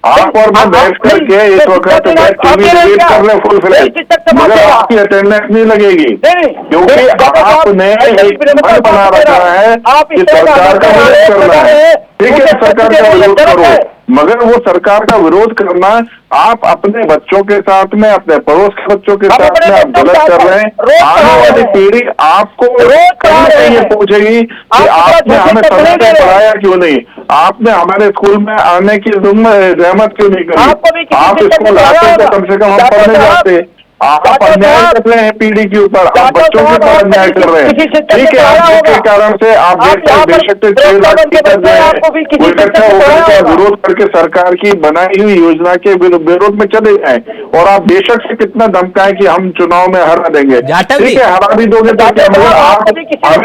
आप और मैं बैठ करके इस वक्त टीवी डिबेट कर रहे फुल फ्लैश, मगर आपकी अटेंडेंस नहीं लगेगी क्योंकि आपने एक मन बना रखा है कि सरकार का विरोध करना है। ठीक है, सरकार का विरोध करो, मगर वो सरकार का विरोध करना आप अपने बच्चों के साथ में, अपने पड़ोस के बच्चों के साथ में आप गलत कर रहे हैं। आने वाली पीढ़ी आपको कहीं से ये पूछेगी कि आपने हमें समय से पढ़ाया क्यों नहीं, आपने हमारे स्कूल में आने की रहमत क्यों नहीं करी। आप स्कूल आते तो कम से कम हम पढ़ने जाते। आप अन्याय कर रहे हैं पीढ़ी के ऊपर, आप बच्चों के ऊपर अन्याय कर रहे हैं। ठीक है, जिसके कारण से आप बेशक 6 लाख टीचर जो है वो इकट्ठा होकर के विरोध करके सरकार की बनाई हुई योजना के विरोध में चले जाएं और आप बेशक से कितना धमकाएं कि हम चुनाव में हरा देंगे। ठीक है, हरा भी दोगे तो क्या, मगर आप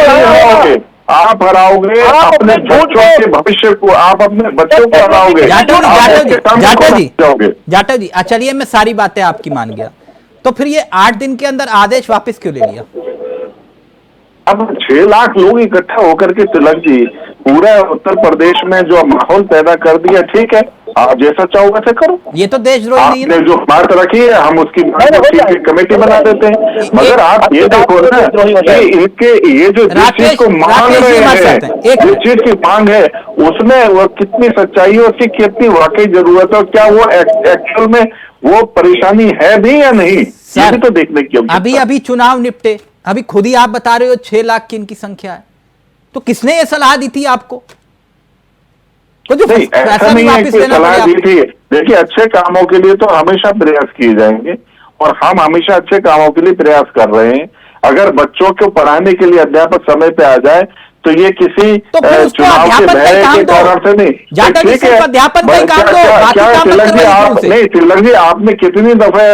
हराओगे, आप हराओगे अपने बच्चों के भविष्य को, आप अपने बच्चों को हराओगे। जाटव जी, चलिए मैं सारी बातें आपकी मान गया, तो फिर ये 8 दिन के अंदर आदेश वापस क्यों ले लिया? अब 6 लाख लोग इकट्ठा होकर के तिलक जी पूरा उत्तर प्रदेश में जो माहौल पैदा कर दिया, ठीक है, आप जैसा चाहो वैसे करो। ये तो देशद्रोही नहीं है ना? आपने जो बात रखी है हम उसकी कमेटी बना देते हैं, मगर आप ये देखो ना कि इनके ये जो जिस चीज को मांग रहे हैं, जिस चीज की मांग है उसमें वो कितनी सच्चाई है, उसकी कितनी वाकई जरूरत है और क्या वो एक्चुअल में वो परेशानी है भी या नहीं, ये भी तो देखने की। अभी चुनाव निपटे, अभी खुद ही आप बता रहे हो 6 लाख की इनकी संख्या है, तो किसने ये सलाह दी थी आपको? नहीं, ऐसा नहीं है कि सलाह दी थी। देखिए, अच्छे कामों के लिए तो हमेशा प्रयास किए जाएंगे और हम हमेशा अच्छे कामों के लिए प्रयास कर रहे हैं। अगर बच्चों को पढ़ाने के लिए अध्यापक समय पे आ जाए तो ये किसी चुनाव के भय के कारण से नहीं। ठीक है, नहीं तिलक जी, आपने कितनी दफे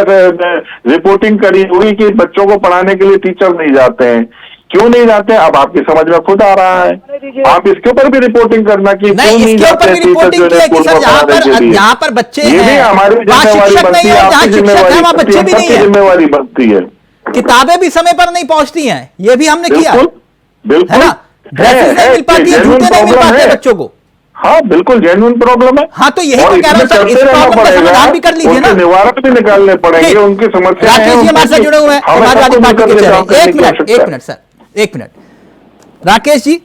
रिपोर्टिंग करी होगी कि बच्चों को पढ़ाने के लिए टीचर नहीं जाते हैं, क्यों नहीं जाते? अब आपकी समझ में खुद आ रहा है, आप इसके ऊपर भी रिपोर्टिंग करना कि क्यों नहीं जाते टीचर जो है स्कूल में पढ़ाने के लिए। यहाँ पर बच्चे ये भी हमारी जिम्मेवारी बनती है, आपकी जिम्मेवारी बनती है। किताबें भी समय पर नहीं पहुंचती हैं, ये भी हमने किया, बिल्कुल है ना? ड्रेसेस नहीं मिल पाती है, जूते नहीं मिल पाते बच्चों को। हाँ बिल्कुल जेन्युइन प्रॉब्लम है। हाँ तो यही और तो कह रहा हूँ सर, इस प्रॉब्लम का समाधान भी कर लीजिए ना, उनके निवारण भी निकालने पड़ेंगे, उनकी समस्या। राकेश जी हमारे साथ जुड़े हुए हैं समाजवादी पार्टी के चेहरे। एक मिनट सर, एक मिनट। राकेश जी,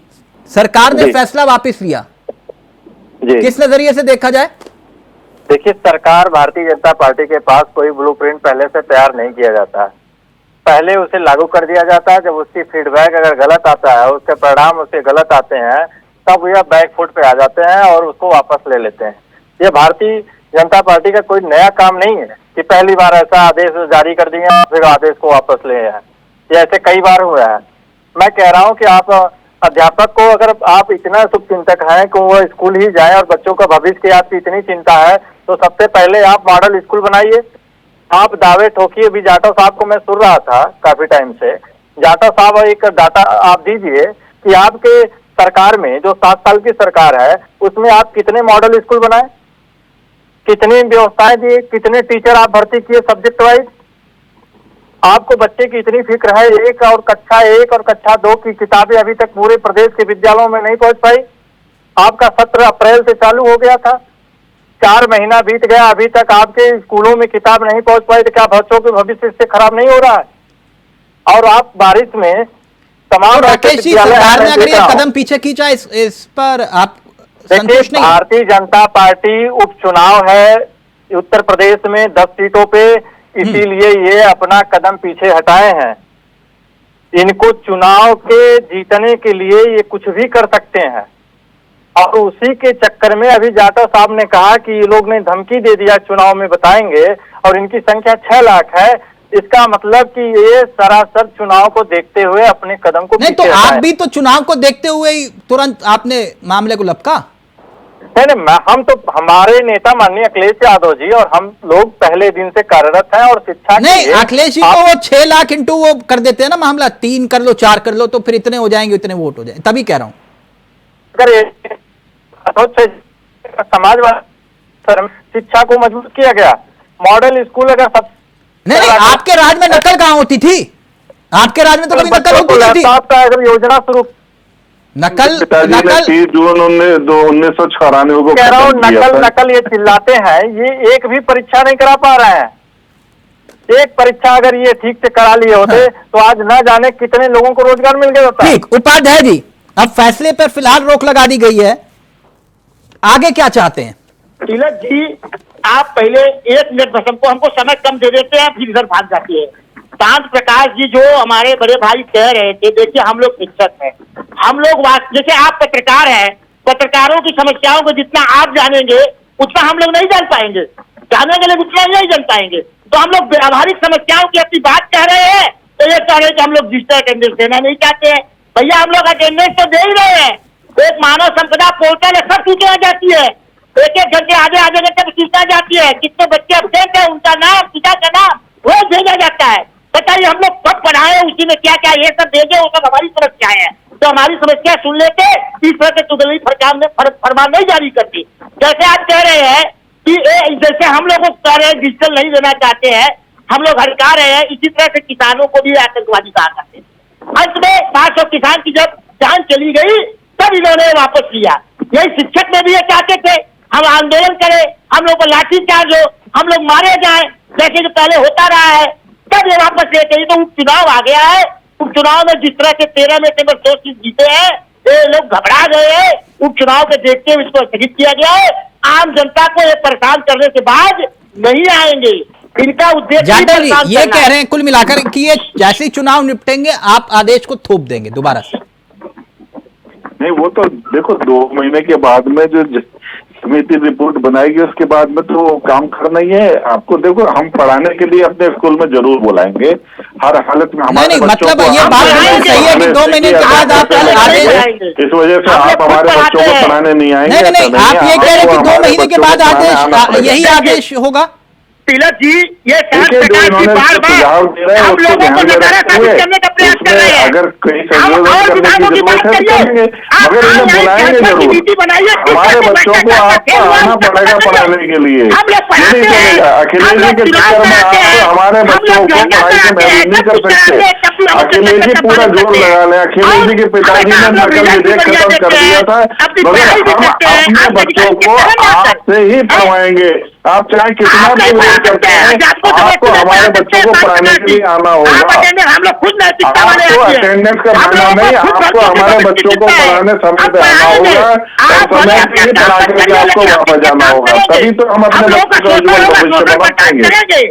सरकार ने फैसला वापस लिया, किस नजरिए से देखा जाए? देखिए, सरकार भारतीय जनता पार्टी के पास कोई ब्लूप्रिंट पहले से तैयार नहीं किया जाता है, पहले उसे लागू कर दिया जाता है। जब उसकी फीडबैक अगर गलत आता है, उसके परिणाम उसके गलत आते हैं, तब यह बैक फुट पे आ जाते हैं और उसको वापस ले लेते हैं। ये भारतीय जनता पार्टी का कोई नया काम नहीं है कि पहली बार ऐसा आदेश जारी कर दिया फिर आदेश को वापस ले आए। ये ऐसे कई बार हुआ है। मैं कह रहा हूँ कि आप अध्यापक को, अगर आप इतना शुभचिंतक हैं कि वो स्कूल ही जाए और बच्चों का भविष्य की आपकी इतनी चिंता है, तो सबसे पहले आप मॉडल स्कूल बनाइए। आप दावे ठोकिए। अभी जाटव साहब को मैं सुन रहा था काफी टाइम से, जाटव साहब एक डाटा आप दीजिए कि आपके सरकार में, जो 7 साल की सरकार है, उसमें आप कितने मॉडल स्कूल बनाए, कितनी व्यवस्थाएं दिए, कितने टीचर आप भर्ती किए सब्जेक्ट वाइज। आपको बच्चे की इतनी फिक्र है, कक्षा 1 और कक्षा 2 की किताबें अभी तक पूरे प्रदेश के विद्यालयों में नहीं पहुंच पाई। आपका सत्र अप्रैल से चालू हो गया था, 4 महीना बीत गया, अभी तक आपके स्कूलों में किताब नहीं पहुंच पाई। तो क्या बच्चों के भविष्य इससे खराब नहीं हो रहा है? और आप बारिश में तमाम राकेश जी, सरकार ने अगर ये कदम पीछे खींचा, इस पर आप संतुष्ट नहीं? भारतीय जनता पार्टी उपचुनाव है उत्तर प्रदेश में 10 सीटों पे, इसीलिए ये अपना कदम पीछे हटाए हैं। इनको चुनाव के जीतने के लिए ये कुछ भी कर सकते हैं, और उसी के चक्कर में अभी जाटव साहब ने कहा कि ये लोग ने धमकी दे दिया चुनाव में बताएंगे, और इनकी संख्या 6 लाख है। इसका मतलब कि ये सरासर चुनाव को देखते हुए अपने कदम को नहीं, तो आप भी तो चुनाव को देखते हुए ही तुरंत आपने मामले को लपका? नहीं, हम तो, हमारे नेता माननीय अखिलेश यादव जी और हम लोग पहले दिन से कार्यरत हैं, और शिक्षा नहीं, अखिलेश जी को वो 6 लाख इंटू वो कर देते हैं ना मामला, 3 कर लो 4 कर लो तो फिर इतने हो जाएंगे, इतने वोट हो जाए, तभी कह रहा हूँ। समाजवादी शिक्षा को मजबूत किया गया, मॉडल स्कूल अगर सब नहीं, आपके राज में नकल कहाँ होती थी? आपके राज में तो कभी नकल होती थी? अगर योजना शुरू नकल 30 जून 1996 को कह रहा हूँ, नकल ये चिल्लाते हैं, ये एक भी परीक्षा नहीं करा पा रहे हैं। एक परीक्षा अगर ये ठीक से करा लिए होते तो आज न जाने कितने लोगों को रोजगार मिल गया होता। ठीक, उपाध्याय जी, अब फैसले पर फिलहाल रोक लगा दी गई है, आगे क्या चाहते हैं? तिलक जी, आप पहले 1 मिनट बस हमको समय कम दे देते हैं, फिर इधर भाग जाती है। शांत प्रकाश जी जो हमारे बड़े भाई कह रहे थे, देखिए हम लोग शिक्षक हैं, हम लोग जैसे आप पत्रकार हैं, पत्रकारों की समस्याओं को जितना आप जानेंगे उतना हम लोग नहीं जान पाएंगे, जानेंगे लेकिन उतना नहीं जान पाएंगे। तो हम लोग व्यावहारिक समस्याओं की अपनी बात कह रहे हैं, तो ये कह रहे हैं कि हम लोग डिजिटल अटेंडेंस देना नहीं चाहते हैं। भैया, हम लोग अटेंडेंस तो दे ही रहे हैं, एक मानव संपदा पोर्टल है, सब सूचना जाती है, 1-1 घंटे आधे घंटे सूचना जाती है, कितने बच्चे अपडेट है, उनका नाम, पिता का नाम वो भेजा जाता है। बताइए, हम लोग कब पढ़ाए, उसी में क्या क्या ये सब भेजे, वो सब हमारी समस्याएं हैं। तो हमारी समस्या सुन लेते, इस तरह के तुगली फरमान नहीं जारी करती। जैसे आप कह रहे हैं कि जैसे हम लोग कह रहे हैं डिजिटल नहीं देना चाहते हैं, हम लोग हड़का रहे हैं, इसी तरह से किसानों को भी आतंकवादी कहा करते हैं। अंत में 500 किसान की जब जान चली गई तब इन्होंने वापस लिया। यही शिक्षक में भी ये चाहते थे, हम आंदोलन करें, हम लोग को लाठीचार्ज हो, हम लोग मारे जाए, जैसे जो पहले होता रहा है, तब ये वापस लेते हैं। तो उपचुनाव आ गया है, उपचुनाव में जिस तरह से 13 में से 2 सीट जीते हैं, ये लोग घबरा गए हैं। उपचुनाव के देखते हुए इसको स्थगित किया गया है। आम जनता को ये परेशान करने के बाद नहीं आएंगे, इनका उद्देश्य ये कह रहे हैं कुल मिलाकर कि ये जैसे ही चुनाव निपटेंगे आप आदेश को थोप देंगे दोबारा से। नहीं, वो तो देखो 2 महीने के बाद में जो समिति रिपोर्ट बनाएगी उसके बाद में तो काम करना ही है। आपको देखो, हम पढ़ाने के लिए अपने स्कूल में जरूर बुलाएंगे हर हालत में। हमारे मतलब ये बात सही है कि 2 महीने के बाद आप आदेश, इस वजह से आप हमारे बच्चों को पढ़ाने नहीं आएंगे। नहीं, आप ये कह रहे हैं कि 2 महीने के बाद आदेश, यही आदेश होगा? तिलक जी, ये देखिए, जो इन्होंने सुझाव दे रहे हैं हम उसको लोगों को ध्यान में नकारा रखते हुए साबित करने का प्रयास कर रहे उसमें हैं। अगर कहीं हम संशोधन और करने विभागों की की बात जरूरत है तो करिए। करेंगे, आप मगर इन्हें ऑनलाइन बुलाएंगे ट्रांसफर की जरूर। नीति बनाइए, हमारे बच्चों को आपको आना पड़ेगा पढ़ाने के लिए, हम लोग ये नहीं पढ़ाते हैं, चलेगा। हम अखिलेश जी लोग के चुनाव चक्कर में कराते आप हैं, हमारे हम बच्चों लोग को योजना पढ़ाई से कराते हैं, महरूम नहीं सब कर कुछ कराते हैं, तब भी सकते। हम अखिलेश जी पूरा जोर लगा लें। अखिलेश जी के पिताजी ने नकल विधेयक खत्म कर दिया था, मगर हम अपने बच्चों को आपसे ही पढ़वाएंगे। आप चाहे कितना भी विरोध करते हैं, आपको हमारे बच्चों को पढ़ाने के लिए आना होगा। हम लोग खुद नैतिकता वाले आपको आदमी हैं। अटेंडेंस का हम मानना लोगों नहीं, को खुद आपको बच्चों की हमारे भविष्य बच्चों को चिंता है। पढ़ाने समय हम पे आना पढ़ाएंगे। होगा, आप और समय अपने से ही काम पढ़ा कर करके करिए, आपको लेकिन वापस अपने जाना काम होगा, करेंगे। तभी तो हम अपने हम लोगों बच्चों का का शोषण उज्जवल होगा, भविष्य शोषण बना बर्दाश्त पाएंगे। करेंगे।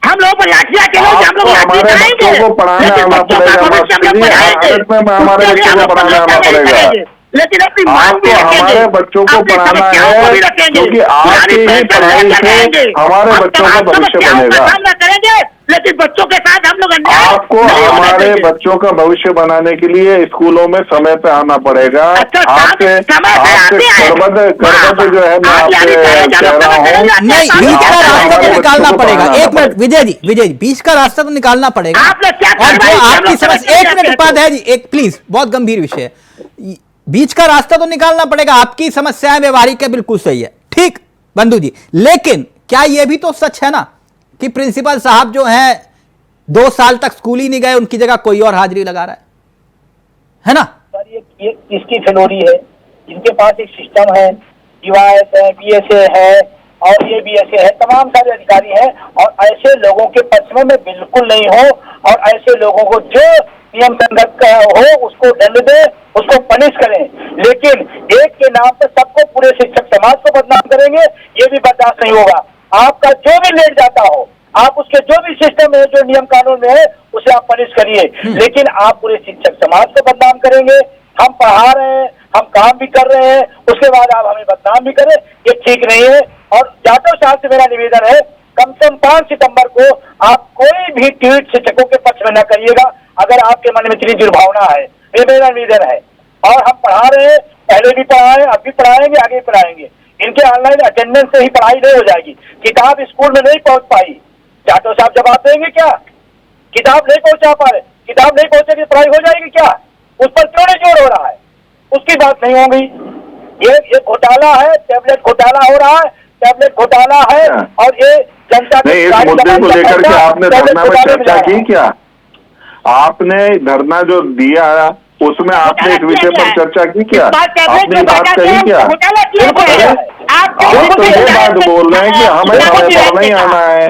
हम लोग पर लाठियां चलेंगे, हम लोग आपको लाठी हमारे चलाएंगे, बच्चों को पढ़ाने लेकिन आना बच्चों का पड़ेगा, भविष्य हम लोग बस पढ़ाएंगे। भारत में हमारे उसके लिए बच्चों हम को लोग पढ़ाने आना समझौता नहीं पड़ेगा। करेंगे, लेकिन अपनी मांग भी आपको रखेंगे, हमारे बच्चों को अपनी पढ़ाना समस्याओं को है, भी रखेंगे, क्योंकि पुरानी आपकी ही पेंशन पढ़ाई लेकर से रहेंगे। हमारे हम बच्चों का तमाम भविष्य समस्याओं का बनेगा। सामना करेंगे, लेकिन बच्चों के साथ हम लोग अन्याय आपको नहीं होने हमारे देंगे। बच्चों का भविष्य बनाने के लिए स्कूलों में समय पे आना पड़ेगा। अच्छा, आपसे समय पे आपसे आते हैं। करबद्ध जो है मैं आप आपसे यानी कह कह रहा हूँ, नहीं, कि बीच का आपको रास्ता हमारे तो बच्चों निकालना को पड़ेगा। पढ़ाना एक मिनट पड़ेगा। विजय जी, बीच का रास्ता तो निकालना पड़ेगा। आपने क्या और जो कार्रवाई की, हम आपकी लोग समस्या, समझते एक नहीं मिनट आते बाद है जी, एक प्लीज, बहुत गंभीर विषय है। बीच का रास्ता तो निकालना पड़ेगा। आपकी समस्याएं व्यवहारिक है, बिल्कुल सही है, ठीक बंधु जी, लेकिन क्या यह भी तो सच है ना कि प्रिंसिपल साहब जो हैं 2 साल तक स्कूल ही नहीं गए, उनकी जगह कोई और हाजिरी लगा रहा है ना? सर ये किसकी फिनोरी है? जिनके पास एक सिस्टम है, जीवाएस है, बीएसए है और ये बीएसए है, तमाम सारे अधिकारी हैं, और ऐसे लोगों के पक्ष में मैं बिल्कुल नहीं हूँ। और ऐसे लोगों को जो नियम संगत हो उसको दंड दे, उसको पनिश करें, लेकिन एक के नाम पर सबको, पूरे शिक्षक समाज को बदनाम करेंगे, ये भी बर्दाश्त नहीं होगा। आपका जो भी लेट जाता हो, आप उसके जो भी सिस्टम है, जो नियम कानून में है, उसे आप पनिश करिए, लेकिन आप पूरे शिक्षक समाज को बदनाम करेंगे। हम पढ़ा रहे हैं, हम काम भी कर रहे हैं, उसके बाद आप हमें बदनाम भी करें, ये ठीक नहीं है। और जाटव साहब से मेरा निवेदन है, कम से कम 5 सितंबर को आप कोई भी ट्वीट शिक्षकों के पक्ष में न करिएगा, अगर आपके मन में इतनी दुर्भावना है। ये मेरा निवेदन है। और हम पढ़ा रहे हैं, पहले भी पढ़ाए, अब भी पढ़ाएंगे, आगे भी पढ़ाएंगे। इनके ऑनलाइन अटेंडेंस से ही पढ़ाई नहीं हो जाएगी। किताब स्कूल में नहीं पहुंच पाई, जाटव साहब जवाब देंगे क्या? किताब नहीं पहुंचा पा रहे, किताब नहीं पहुंचेगी, पढ़ाई हो जाएगी क्या? उस पर क्यों नहीं जोर हो रहा है? उसकी बात नहीं होगी। ये घोटाला है, टैबलेट घोटाला हो रहा है, टैबलेट घोटाला है, और ये जनता नहीं, इस मुद्दे को लेकर के आपने धरना में चर्चा की क्या? आपने धरना जो दिया उसमें आपने इस विषय पर चर्चा की क्या? आपने बात कही क्या? आप तो ये बात बोल रहे हैं कि हमें समय पर नहीं आना है,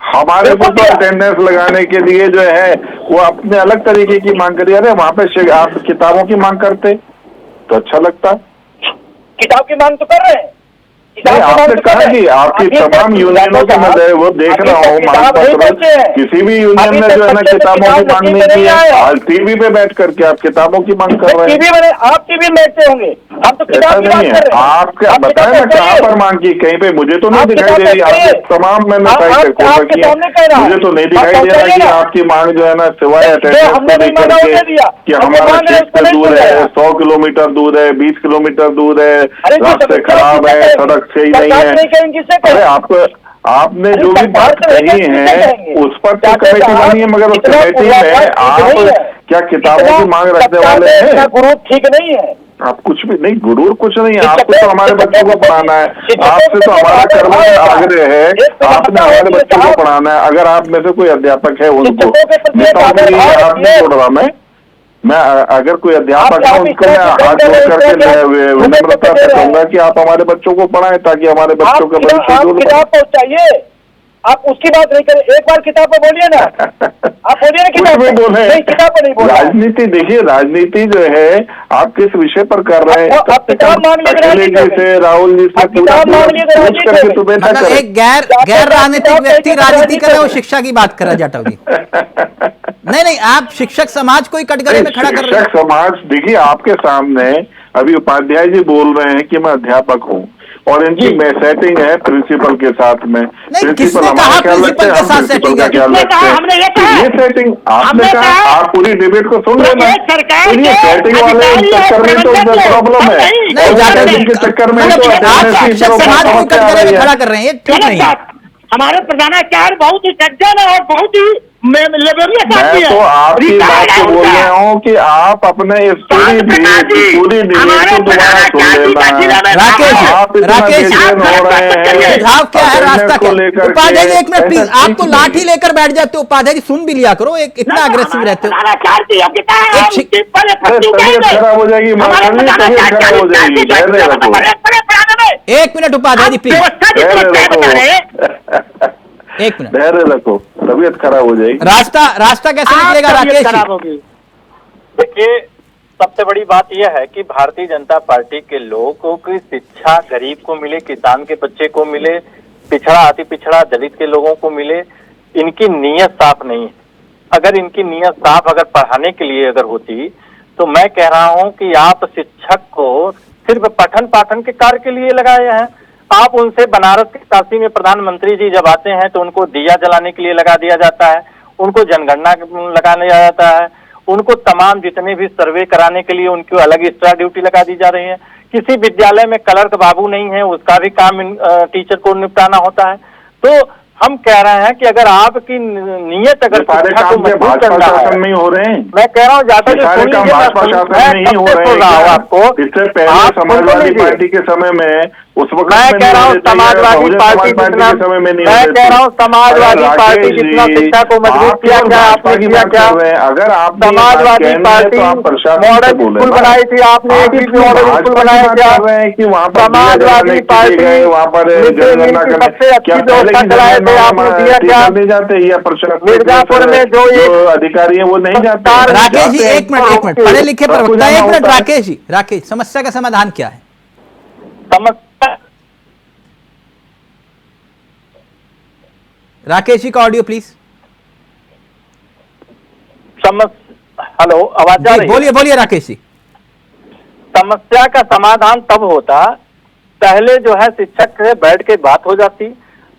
हमारे को तो अटेंडेंस लगाने के लिए जो है वो अपने अलग तरीके की मांग करिए। अरे वहाँ पे आप किताबों की मांग करते तो अच्छा लगता। किताब की मांग तो कर रहे हैं। नहीं, आपने कहा कि आपकी तमाम यूनियनों की मैं वो देख रहा हूँ मांग पत्र, किसी भी यूनियन ने जो है ना किताबों की मांग नहीं की है। आज टीवी पे बैठ करके आप किताबों की मांग कर रहे हैं। टीवी में आप टीवी में बैठते होंगे, हम तो किताब की बात नहीं कर है। रहे हैं। आपका बताया ना कहाँ पर मांग की, कहीं पे मुझे तो नहीं दिखाई दे रही। आपके तमाम मैंने साइट खोल रखी है, मुझे तो नहीं दिखाई दे रहा कि आपकी मांग जो है ना सिवाय अटेंडेंस को लेकर के कि हमारा क्षेत्र दूर है, 100 किलोमीटर दूर है, 20 किलोमीटर दूर है, रास्ते खराब है, सड़क सही नहीं है। अरे आपने जो भी बात कही है उस पर तो कमेटी बनी है, मगर उस कमेटी में आप क्या किताबों की मांग रखने वाले हैं? गुरु ठीक नहीं है। आप कुछ भी नहीं, गुरूर कुछ नहीं है। आपको तो हमारे बच्चों को पढ़ाना है, आपसे तो हमारा कर्म आग्रह है, आपने हमारे बच्चों को पढ़ाना है। अगर आप में से कोई अध्यापक है उनको हाथ नहीं जोड़ रहा मैं अगर कोई अध्यापक है उनको मैं हाथ जोड़ करके विनम्रता से कहूंगा कि आप हमारे बच्चों को पढ़ाएं ताकि हमारे बच्चों का भविष्य उज्ज्वल किताब पहुंचाइए, आप उसकी बात नहीं करें। एक बार किताब पर बोलिए ना, आप बोलिए ना किताब में बोले। किताब पर नहीं बोले। राजनीति देखिए, राजनीति जो है आप किस विषय पर कर रहे हैं? अखिलेश जी से, राहुल जी से पूछ करके तो बेटा मतलब करें। एक गैर राजनीतिक व्यक्ति राजनीति करे, वो शिक्षा की बात कर रहा है जाटव जी। नहीं, आप शिक्षक समाज को ही कटघरे में खड़ा कर रहे हैं। शिक्षक समाज देखिए, आपके सामने अभी उपाध्याय जी बोल रहे हैं कि मैं अध्यापक हूँ और इनकी सेटिंग है प्रिंसिपल के साथ में। किसने कहा प्रिंसिपल के साथ सेटिंग है? ये सेटिंग आपने कहा, आप पूरी डिबेट को सुन लेना। सेटिंग वाले चक्कर में तो प्रॉब्लम है, नहीं, के चक्कर में तो आप शिक्षक समाज को कटघरे में खड़ा कर रहे हैं, ठीक नहीं है। हमारे प्रधानाचार्य बहुत ही सज्जन है और बहुत ही लेबरियस आदमी मैं है। तो आपकी बात रिटायर्ड को है बोल उनका। रहा हूँ कि आप अपने इस पूरी डिबेट को दोबारा सुन लेना। राकेश जी, आप इतना राकेश जी, बेचैन हो रहे हैं, सुझाव क्या है, रास्ता attendance क्या को है? लेकर उपाध्याय जी के, एक मिनट प्लीज, ऐसा आप तो ठीक लाठी नहीं। लेकर बैठ जाते हो। उपाध्याय जी सुन भी लिया करो, इतना अग्रेसिव रहते हो। तबीयत खराब हो जाएगी, तबीयत खराब हो जाएगी। धैर्य रखो, एक मिनट उपाध्याय जी प्लीज, धैर्य रखो, एक मिनट। धैर्य रखो, तबीयत खराब हो जाएगी। रास्ता कैसे निकलेगा राकेश जी? देखिए, सबसे बड़ी बात यह है कि भारतीय जनता पार्टी के लोगों की शिक्षा गरीब को मिले, किसान के बच्चे को मिले, पिछड़ा अति पिछड़ा दलित के लोगों को मिले। इनकी नीयत साफ नहीं है। अगर इनकी नीयत साफ अगर पढ़ाने के लिए अगर होती तो मैं कह रहा हूं कि आप शिक्षक को सिर्फ पठन पाठन के कार्य के लिए लगाए हैं। आप उनसे बनारस के काशी में प्रधानमंत्री जी जब आते हैं तो उनको दिया जलाने के लिए लगा दिया जाता है, उनको जनगणना लगाने जाता है, उनको तमाम जितने भी सर्वे कराने के लिए उनको अलग एक्स्ट्रा ड्यूटी लगा दी जा रही है। किसी विद्यालय में क्लर्क बाबू नहीं है, उसका भी काम टीचर को निपटाना होता है। तो हम कह रहे हैं कि अगर आपकी नीयत अगर सारे शिक्षा को काम मजबूत भाजपा करना है, शासन में ही हो रहे हैं। मैं कह रहा हूँ ज्यादा जो सारे सुन काम लीजिए, भाजपा शासन में ही हो रहे हैं आपको। इससे पहले समाजवादी पार्टी के समय में उस वक्त मैं कह रहा हूँ समाजवादी पार्टी जितना, मैं कह रहा हूँ समाजवादी पार्टी जितना शिक्षा को मजबूत किया क्या आपने किया क्या? अगर आप समाजवादी पार्टी मॉडल स्कूल बनाई थी आपने, एक ही मॉडल स्कूल बनाया क्या? समाजवादी पार्टी वहाँ पर सबसे अच्छी व्यवस्था चलाए थे, आपने दिया क्या? नहीं जाते या प्रशासन मिर्जापुर में जो अधिकारी है वो नहीं जाते। राकेश जी एक मिनट, पढ़े लिखे प्रवक्ता, एक मिनट राकेश जी, राकेश समस्या का समाधान क्या है? समस्या राकेश जी का ऑडियो प्लीज। हेलो, आवाज आ रही है? बोलिए बोलिए राकेश जी। समस्या का समाधान तब होता, पहले जो है शिक्षक से बैठ के बात हो जाती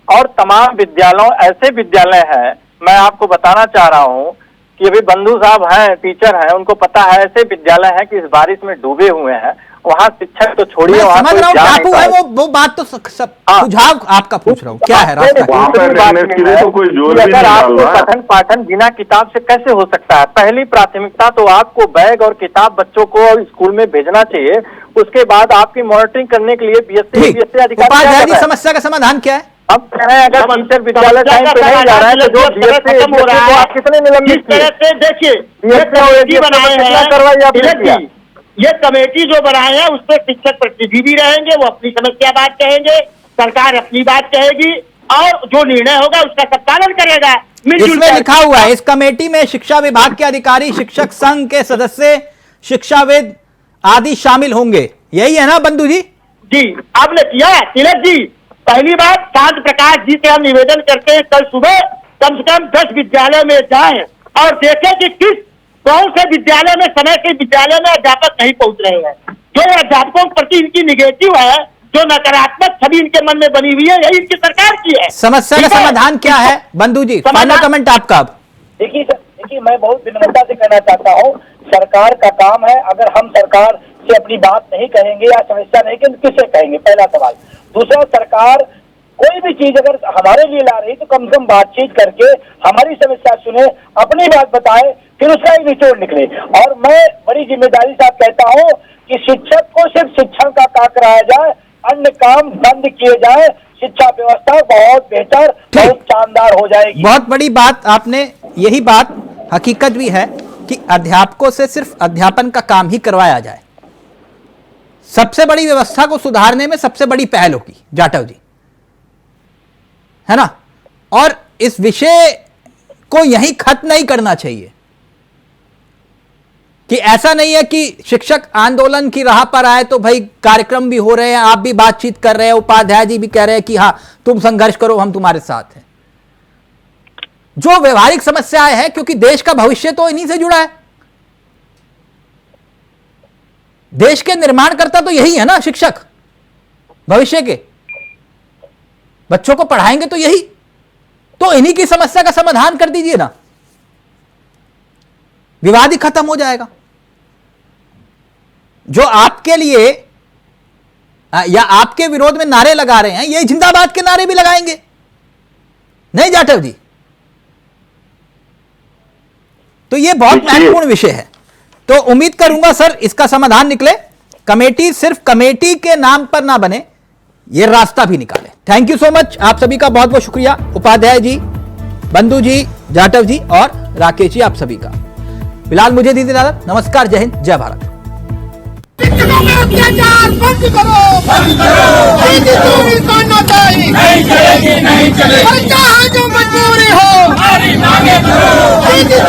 और तमाम विद्यालयों, ऐसे विद्यालय हैं, मैं आपको बताना चाह रहा हूं कि अभी बंधु साहब हैं, टीचर हैं, उनको पता है ऐसे विद्यालय हैं कि इस बारिश में डूबे हुए हैं, वहाँ शिक्षक तो छोड़िए, समझ रहा हूँ टापू है वो बात तो सब सुझाव आपका पूछ रहा हूँ, क्या है रास्ता? अगर आपको पठन पाठन बिना किताब से कैसे हो सकता है? पहली प्राथमिकता तो आपको बैग और किताब बच्चों को स्कूल में भेजना चाहिए, उसके बाद आपकी मॉनिटरिंग करने के लिए बीएससी अधिकारी। समस्या का समाधान क्या है? अब कह रहे हैं अगर टीचर विद्यालय टाइम पे नहीं जा रहा है तो जो खत्म हो रहा है, आप कितने निलंबित किए? देखिए ये कमेटी जो बनाए हैं उसमें शिक्षक प्रतिनिधि भी रहेंगे, वो अपनी समस्या बात कहेंगे, सरकार अपनी बात कहेगी और जो निर्णय होगा उसका सब पालन करेगा। इसमें लिखा हुआ है इस कमेटी में शिक्षा विभाग के अधिकारी, शिक्षक संघ के सदस्य, शिक्षाविद आदि शामिल होंगे। यही है ना बंधु जी? जी आपने किया तिलक जी। पहली बात, शांत प्रकाश जी से हम निवेदन करते हैं कल सुबह कम से कम 10 विद्यालय में जाएं और देखें कि कौन से विद्यालय में समय के विद्यालय में अध्यापक नहीं पहुंच रहे हैं। जो अध्यापकों के प्रति इनकी निगेटिव है, जो नकारात्मक छवि इनके मन में बनी हुई है, यही इनकी सरकार की है। समस्या का समाधान क्या है बंधु जी? फाइनल कमेंट आपका। अब देखिए मैं बहुत विनम्रता से कहना चाहता हूँ, सरकार का काम है, अगर हम सरकार से अपनी बात नहीं कहेंगे या समस्या नहीं कहेंगे किससे कहेंगे? पहला सवाल। दूसरा, सरकार कोई भी चीज अगर हमारे लिए ला रही तो कम से कम बातचीत करके हमारी समस्या सुने, अपनी बात बताए, फिर उसका एक निचोड़ निकले। और मैं बड़ी जिम्मेदारी से कहता हूँ कि शिक्षक को सिर्फ शिक्षण का काम कराया जाए, अन्य काम बंद किए जाए, शिक्षा व्यवस्था बहुत बेहतर, बहुत शानदार हो जाएगी। बहुत बड़ी बात आपने, यही बात हकीकत भी है कि अध्यापकों से सिर्फ अध्यापन का काम ही करवाया जाए। सबसे बड़ी व्यवस्था को सुधारने में सबसे बड़ी पहल होगी जाटव जी, है ना? और इस विषय को यहीं खत्म नहीं करना चाहिए कि ऐसा नहीं है कि शिक्षक आंदोलन की राह पर आए तो भाई कार्यक्रम भी हो रहे हैं, आप भी बातचीत कर रहे हैं, उपाध्याय जी भी कह रहे हैं कि हाँ तुम संघर्ष करो, हम तुम्हारे साथ हैं। जो व्यवहारिक समस्याएं हैं, क्योंकि देश का भविष्य तो इन्हीं से जुड़ा है, देश के निर्माणकर्ता तो यही है ना, शिक्षक भविष्य के बच्चों को पढ़ाएंगे तो यही, तो इन्हीं की समस्या का समाधान कर दीजिए ना, विवाद ही खत्म हो जाएगा। जो आपके लिए या आपके विरोध में नारे लगा रहे हैं, ये जिंदाबाद के नारे भी लगाएंगे, नहीं जाटव जी? तो ये बहुत महत्वपूर्ण विषय है। तो उम्मीद करूंगा सर इसका समाधान निकले, कमेटी सिर्फ कमेटी के नाम पर ना बने, ये रास्ता भी निकाले। थैंक यू सो मच, आप सभी का बहुत बहुत शुक्रिया, उपाध्याय जी, बंधु जी, जाटव जी और राकेश जी, आप सभी का। फिलहाल मुझे दीजिए इजाजत। नमस्कार, जय हिंद, जय भारत। शिक्षकों में अत्याचार बंद करो, दीदी चोरी तानाशाही नहीं चलेगी, नहीं चलेगी। और चाहे जो मजबूरी हो, हमारी मांगे करो, दीदी